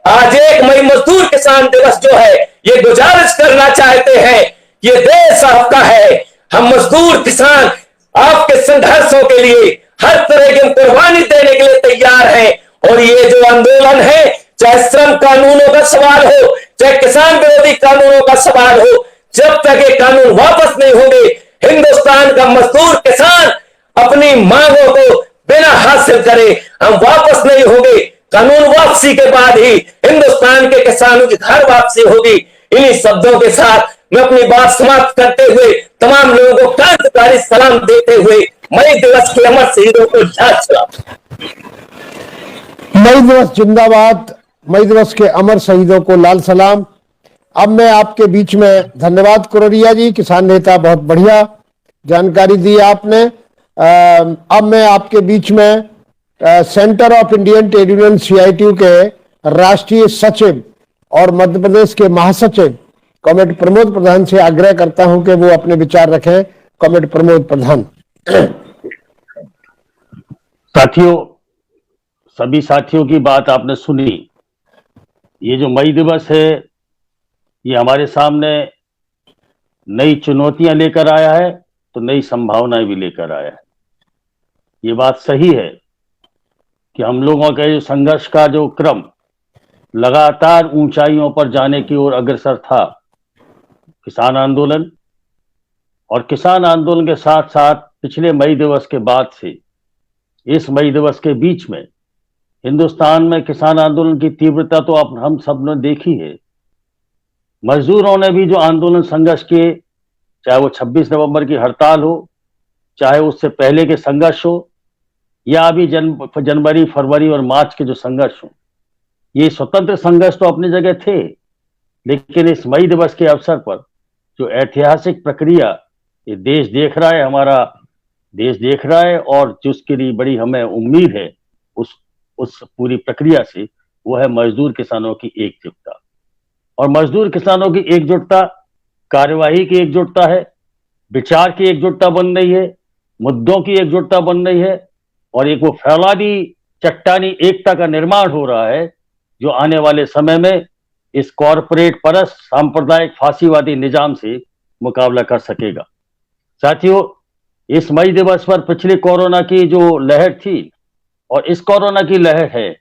आज 1 मई मजदूर किसान दिवस जो है ये गुजारिश करना चाहते हैं, ये देश आपका है। हम मजदूर किसान आपके संघर्षों के लिए हर तरह की कुर्बानी देने के लिए तैयार हैं। और ये जो आंदोलन है, चाहे श्रम कानूनों का सवाल हो, चाहे किसान विरोधी कानूनों का सवाल हो, जब तक ये कानून वापस नहीं होंगे हिंदुस्तान का मजदूर किसान अपनी मांगों को बिना हासिल करे हम वापस नहीं होंगे। कानून वापसी के बाद ही हिंदुस्तान के किसानों की घर वापसी होगी। इन्हीं शब्दों के साथ मैं अपनी बात समाप्त करते हुए तमाम लोगों को क्रांतिकारी सलाम देते हुए मई दिवस के अमर शहीदों को याद सलाम। मई दिवस जिंदाबाद, मई दिवस के अमर शहीदों को लाल सलाम। अब मैं आपके बीच में, धन्यवाद कुररिया जी, किसान नेता, बहुत बढ़िया जानकारी दी आपने। अब मैं आपके बीच में centre of Indian trade union CITU के राष्ट्रीय सचिव और मध्य प्रदेश के महासचिव कॉमरेड प्रमोद प्रधान से आग्रह करता हूं कि वो अपने विचार रखें। कॉमरेड प्रमोद प्रधान। साथियों, सभी साथियों की बात आपने सुनी। ये जो मई दिवस है ये हमारे सामने नई चुनौतियां लेकर आया है तो नई संभावनाएं भी लेकर आया है। ये बात सही है कि हम लोगों का जो संघर्ष का जो क्रम लगातार ऊंचाइयों पर जाने की ओर अग्रसर था, किसान आंदोलन और किसान आंदोलन के साथ साथ पिछले मई दिवस के बाद से इस मई दिवस के बीच में हिंदुस्तान में किसान आंदोलन की तीव्रता तो आप हम सब ने देखी है। मजदूरों ने भी जो आंदोलन संघर्ष किए, चाहे वो 26 नवंबर की हड़ताल हो, चाहे उससे पहले के संघर्ष हो, या अभी जनवरी, फरवरी और मार्च के जो संघर्ष हो, ये स्वतंत्र संघर्ष तो अपनी जगह थे। लेकिन इस मई दिवस के अवसर पर जो ऐतिहासिक प्रक्रिया ये देश देख रहा है, हमारा देश देख रहा है और जिसके लिए बड़ी हमें उम्मीद है उस पूरी प्रक्रिया से, वो है मजदूर किसानों की एकजुटता। और मजदूर किसानों की एकजुटता कार्यवाही की एकजुटता है, विचार की एकजुटता बन रही है, मुद्दों की एकजुटता बन रही है, और एक वो फैलादी चट्टानी एकता का निर्माण हो रहा है जो आने वाले समय में इस कॉरपोरेट परस्त सांप्रदायिक फांसीवादी निजाम से मुकाबला कर सकेगा। साथियों, इस मई दिवस पर पिछले कोरोना की जो लहर थी और इस कोरोना की लहर है,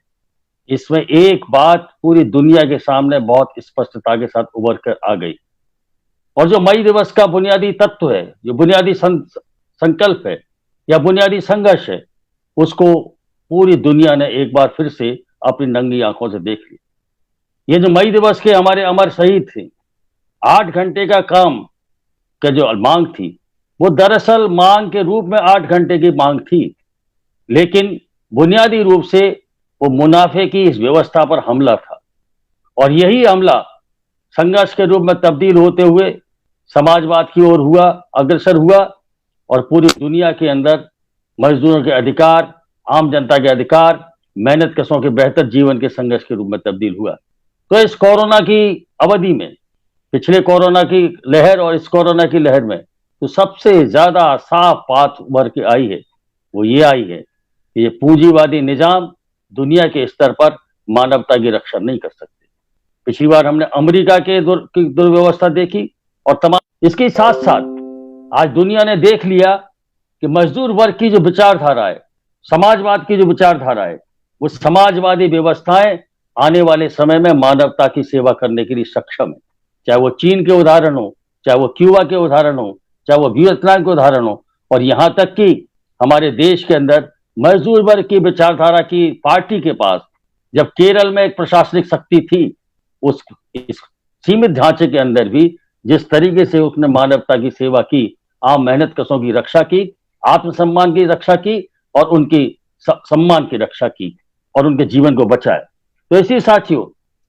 इसमें एक बात पूरी दुनिया के सामने बहुत स्पष्टता के साथ उभर कर आ गई। और जो मई दिवस का बुनियादी तत्व है, जो बुनियादी संकल्प है या बुनियादी संघर्ष है, उसको पूरी दुनिया ने एक बार फिर से अपनी नंगी आंखों से देख लिया। ये जो मई दिवस के हमारे अमर शहीद थे, 8 घंटे का काम का जो मांग थी, वो दरअसल मांग के रूप में 8 घंटे की मांग थी, लेकिन बुनियादी रूप से वो मुनाफे की इस व्यवस्था पर हमला था। और यही हमला संघर्ष के रूप में तब्दील होते हुए समाजवाद की ओर हुआ, अग्रसर हुआ, और पूरी दुनिया के अंदर मजदूरों के अधिकार, आम जनता के अधिकार, मेहनत कशों के बेहतर जीवन के संघर्ष के रूप में तब्दील हुआ। तो इस कोरोना की अवधि में, पिछले कोरोना की लहर और इस कोरोना की लहर में, तो सबसे ज्यादा साफ बात उभर के आई है, वो ये आई है कि ये पूंजीवादी निजाम दुनिया के स्तर पर मानवता की रक्षा नहीं कर सकते। पिछली बार हमने अमेरिका के दुर्व्यवस्था देखी, और तमाम इसके साथ साथ आज दुनिया ने देख लिया कि मजदूर वर्ग की जो विचारधारा है, समाजवाद की जो विचारधारा है, वो समाजवादी व्यवस्थाएं आने वाले समय में मानवता की सेवा करने के लिए सक्षम है। चाहे वो चीन के उदाहरण हो, चाहे वो क्यूबा के उदाहरण हो, चाहे वो वियतनाम के उदाहरण हो, और यहां तक कि हमारे देश के अंदर मजदूर वर्ग की विचारधारा की पार्टी के पास जब केरल में एक प्रशासनिक शक्ति थी, उस इस सीमित ढांचे के अंदर भी जिस तरीके से उसने मानवता की सेवा की, आम मेहनत कशों की रक्षा की, आत्मसम्मान की रक्षा की, और उनकी सम्मान की रक्षा की, और उनके जीवन को बचाया। तो इसी साथियों,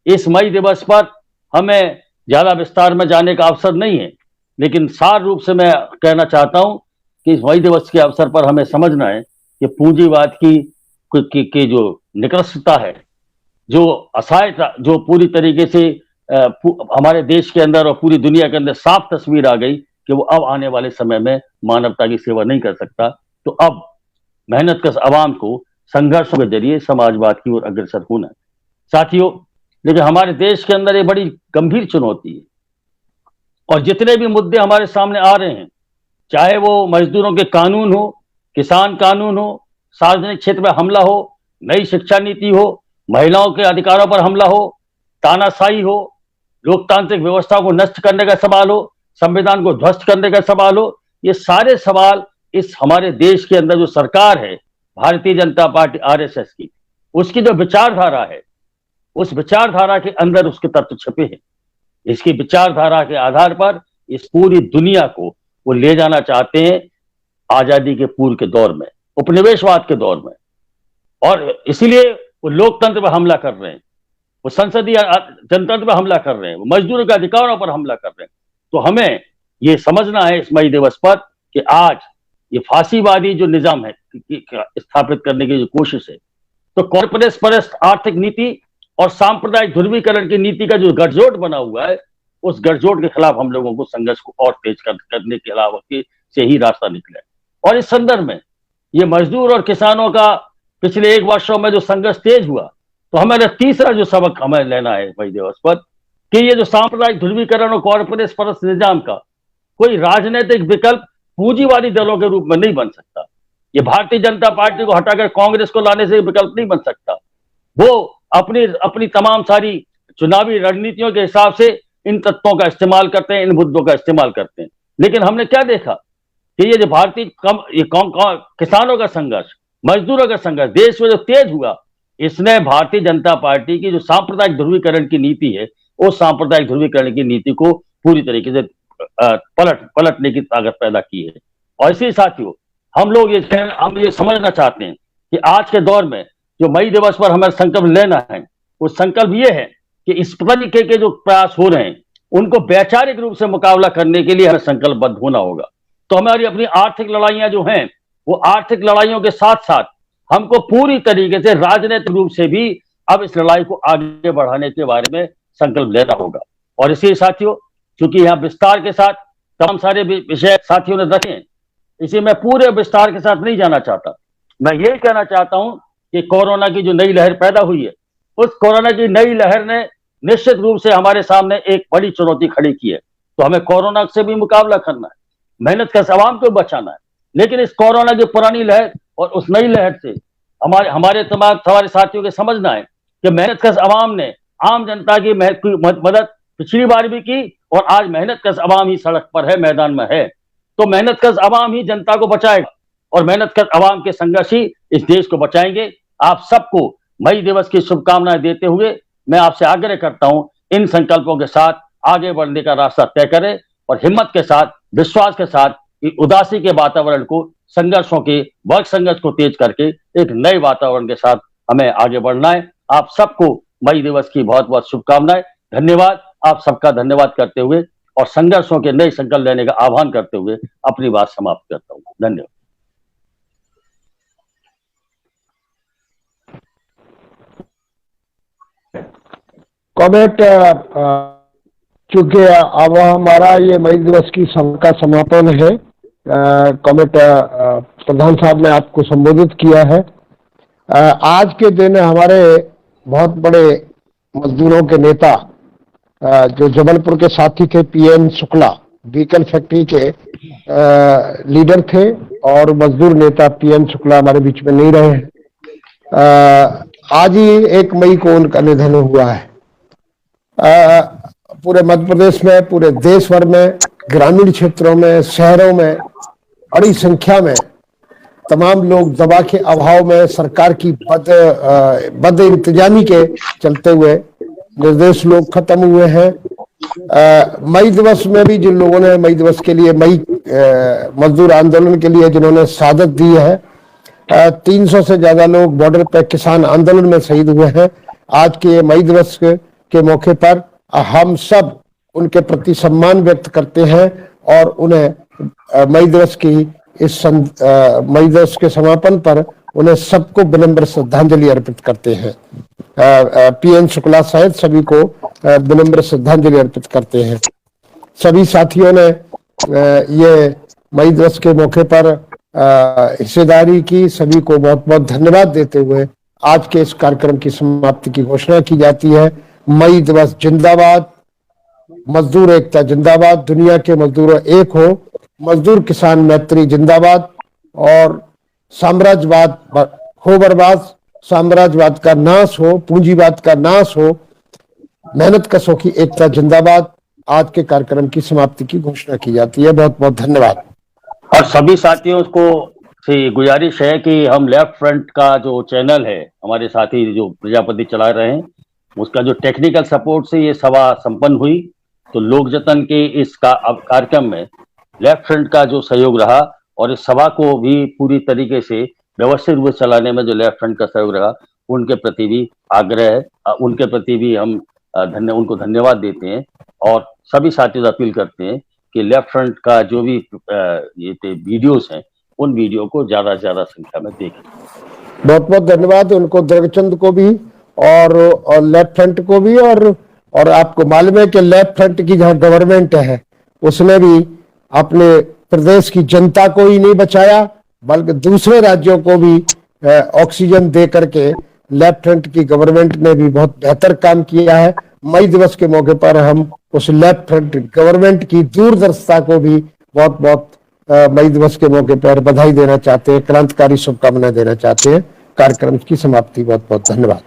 इस मई दिवस पर हमें ज्यादा विस्तार में जाने का अवसर नहीं है, लेकिन सार रूप से मैं कहना चाहता हूं कि इस मई दिवस के अवसर पर हमें समझना है कि पूंजीवाद की जो निकृष्टता है, जो असहायता, जो पूरी तरीके से हमारे देश के अंदर और पूरी दुनिया के अंदर साफ तस्वीर आ गई कि वो अब आने वाले समय में मानवता की सेवा नहीं कर सकता। तो अब मेहनत कश आवाम को संघर्षों के जरिए समाजवाद की ओर अग्रसर होना है। साथियों, लेकिन हमारे देश के अंदर ये बड़ी गंभीर चुनौती है, और जितने भी मुद्दे हमारे सामने आ रहे हैं, चाहे वो मजदूरों के कानून हो, किसान कानून हो, सार्वजनिक क्षेत्र में हमला हो, नई शिक्षा नीति हो, महिलाओं के अधिकारों पर हमला हो, तानाशाही हो, लोकतांत्रिक व्यवस्था को नष्ट करने का सवाल हो, संविधान को ध्वस्त करने का सवाल हो, ये सारे सवाल इस हमारे देश के अंदर जो सरकार है, भारतीय जनता पार्टी आरएसएस की, उसकी जो विचारधारा है, उस विचारधारा के अंदर उसके तत्व छिपे हैं। इसकी विचारधारा के आधार पर इस पूरी दुनिया को वो ले जाना चाहते हैं आजादी के पूर्व के दौर में, उपनिवेशवाद के दौर में, और इसीलिए वो लोकतंत्र पर हमला कर रहे हैं, वो संसदीय जनतंत्र पर हमला कर रहे हैं, वो मजदूरों के अधिकारों पर हमला कर रहे हैं। तो हमें ये समझना है इस मई दिवस पर कि आज ये फांसीवादी जो निजाम है स्थापित करने की जो कोशिश है, तो कॉर्पोरेट परस्त आर्थिक नीति और सांप्रदायिक ध्रुवीकरण की नीति का जो गठजोड़ बना हुआ है, उस गठजोड़ के खिलाफ हम लोगों को संघर्ष को और तेज करने के अलावा से ही रास्ता निकले। और इस संदर्भ में ये मजदूर और किसानों का पिछले 1 वर्षों में जो संघर्ष तेज हुआ, तो हमारा तीसरा जो सबक हमें लेना है मई दिवस पर कि ये जो सांप्रदायिक ध्रुवीकरण और कॉर्पोरेट परस्त निजाम का कोई राजनीतिक विकल्प पूंजीवादी दलों के रूप में नहीं बन सकता। ये भारतीय जनता पार्टी को हटाकर कांग्रेस को लाने से विकल्प नहीं बन सकता। वो अपनी तमाम सारी चुनावी रणनीतियों के हिसाब से इन तत्वों का इस्तेमाल करते हैं, इन मुद्दों का इस्तेमाल करते हैं। लेकिन हमने क्या देखा कि ये जो भारतीय किसानों का संघर्ष, मजदूरों का संघर्ष देश में जो तेज हुआ, इसने भारतीय जनता पार्टी की जो सांप्रदायिक ध्रुवीकरण की नीति है, उस सांप्रदायिक ध्रुवीकरण की नीति को पूरी तरीके से पलटने की ताकत पैदा की है। और इसी साथियों, हम ये समझना चाहते हैं कि आज के दौर में जो मई दिवस पर हमें संकल्प लेना है, वो संकल्प ये है कि इस तरीके के जो प्रयास हो रहे हैं, उनको वैचारिक रूप से मुकाबला करने के लिए हमें संकल्पबद्ध होना होगा। तो हमारी अपनी आर्थिक लड़ाइयां जो हैं, वो आर्थिक लड़ाइयों के साथ साथ हमको पूरी तरीके से राजनीतिक रूप से भी अब इस लड़ाई को आगे बढ़ाने के बारे में संकल्प लेना होगा। और इसलिए साथियों, चूंकि यहाँ विस्तार के साथ तमाम सारे विषय साथियों ने रखे हैं, इसे मैं पूरे विस्तार के साथ नहीं जाना चाहता। मैं यही कहना चाहता हूं कि कोरोना की जो नई लहर पैदा हुई है, उस कोरोना की नई लहर ने निश्चित रूप से हमारे सामने एक बड़ी चुनौती खड़ी की है। तो हमें कोरोना से भी मुकाबला करना है, मेहनत का आवाम को बचाना है, लेकिन इस कोरोना की पुरानी लहर और उस नई लहर से हमारे साथियों को समझना है कि मेहनत का आवाम ने आम जनता की मदद पिछली बार भी की और आज मेहनत का आवाम ही सड़क पर है, मैदान में है। तो मेहनत का आवाम ही जनता को बचाएगा और मेहनत का आवाम के संघर्ष ही इस देश को बचाएंगे। आप सबको मई दिवस की शुभकामनाएं देते हुए मैं आपसे आग्रह करता हूं, इन संकल्पों के साथ आगे बढ़ने का रास्ता तय करें और हिम्मत के साथ, विश्वास के साथ उदासी के वातावरण को, संघर्षों के वर्ग संघर्ष को तेज करके एक नए वातावरण के साथ हमें आगे बढ़ना है। आप सबको मई दिवस की बहुत बहुत शुभकामनाएं। धन्यवाद। आप सबका धन्यवाद करते हुए और संघर्षों के नए संकल्प लेने का आह्वान करते हुए अपनी बात समाप्त करता हूं। धन्यवाद। कॉमेट, चूंकि अब हमारा ये मई दिवस की सभा का समापन है, कॉमेट प्रधान साहब ने आपको संबोधित किया है। आज के दिन हमारे बहुत बड़े मजदूरों के नेता जो जबलपुर के साथी थे, पीएन शुक्ला, बीकन फैक्ट्री के लीडर थे और मजदूर नेता पीएन शुक्ला हमारे बीच में नहीं रहे हैं। आज ही 1 मई को उनका निधन हुआ है। पूरे मध्य प्रदेश में, पूरे देश भर में, ग्रामीण क्षेत्रों में, शहरों में बड़ी संख्या में तमाम लोग दवा के अभाव में, सरकार की बद इंतजामी के चलते हुए निर्देश लोग खत्म हुए हैं। मई दिवस में भी जिन लोगों ने मई दिवस के लिए, मई मजदूर आंदोलन के लिए जिन्होंने शहादत दी है, 300 से ज्यादा लोग बॉर्डर पे किसान आंदोलन में शहीद हुए हैं। आज के मई दिवस के मौके पर हम सब उनके प्रति सम्मान व्यक्त करते हैं और उन्हें मई दिवस के समापन पर उन्हें सबको विनम्र श्रद्धांजलि अर्पित करते हैं। पीएन शुक्ला सहित सभी को विनम्र श्रद्धांजलि अर्पित करते हैं। सभी साथियों ने ये मई दिवस के मौके पर हिस्सेदारी की, सभी को बहुत बहुत धन्यवाद देते हुए आज के इस कार्यक्रम की समाप्ति की घोषणा की जाती है। मई दिवस जिंदाबाद, मजदूर एकता जिंदाबाद, दुनिया के मजदूर एक हो, मजदूर किसान मैत्री जिंदाबाद और साम्राज्यवाद हो बर्बाद, साम्राज्यवाद का नाश हो, पूंजीवाद का नाश हो, मेहनत कशों की एकता जिंदाबाद। आज के कार्यक्रम की समाप्ति की घोषणा की जाती है। बहुत बहुत धन्यवाद। और सभी साथियों को से गुजारिश है कि हम लेफ्ट फ्रंट का जो चैनल है, हमारे साथी जो प्रजापति चला रहे हैं, उसका जो टेक्निकल सपोर्ट से ये सभा संपन्न हुई, तो लोक जतन के इस कार्यक्रम में लेफ्ट फ्रंट का जो सहयोग रहा और इस सभा को भी पूरी तरीके से व्यवस्थित रूप से चलाने में जो लेफ्ट फ्रंट का सहयोग रहा, उनके प्रति भी आग्रह है, उनके प्रति भी हम उनको धन्यवाद देते हैं और सभी साथियों से अपील करते हैं कि लेफ्ट फ्रंट का जो भी ये वीडियोस हैं, उन वीडियो को ज्यादा से ज्यादा संख्या में देखें। बहुत बहुत धन्यवाद उनको, द्रगचंद को भी और लेफ्ट फ्रंट को भी। और आपको मालूम है कि लेफ्ट फ्रंट की जहाँ गवर्नमेंट है, उसने भी अपने प्रदेश की जनता को ही नहीं बचाया, बल्कि दूसरे राज्यों को भी ऑक्सीजन दे करके लेफ्ट फ्रंट की गवर्नमेंट ने भी बहुत बेहतर काम किया है। मई दिवस के मौके पर हम उस लेफ्ट फ्रंट गवर्नमेंट की दूरदर्शिता को भी बहुत बहुत मई दिवस के मौके पर बधाई देना चाहते हैं, क्रांतिकारी शुभकामनाएं देना चाहते हैं। कार्यक्रम की समाप्ति। बहुत बहुत धन्यवाद।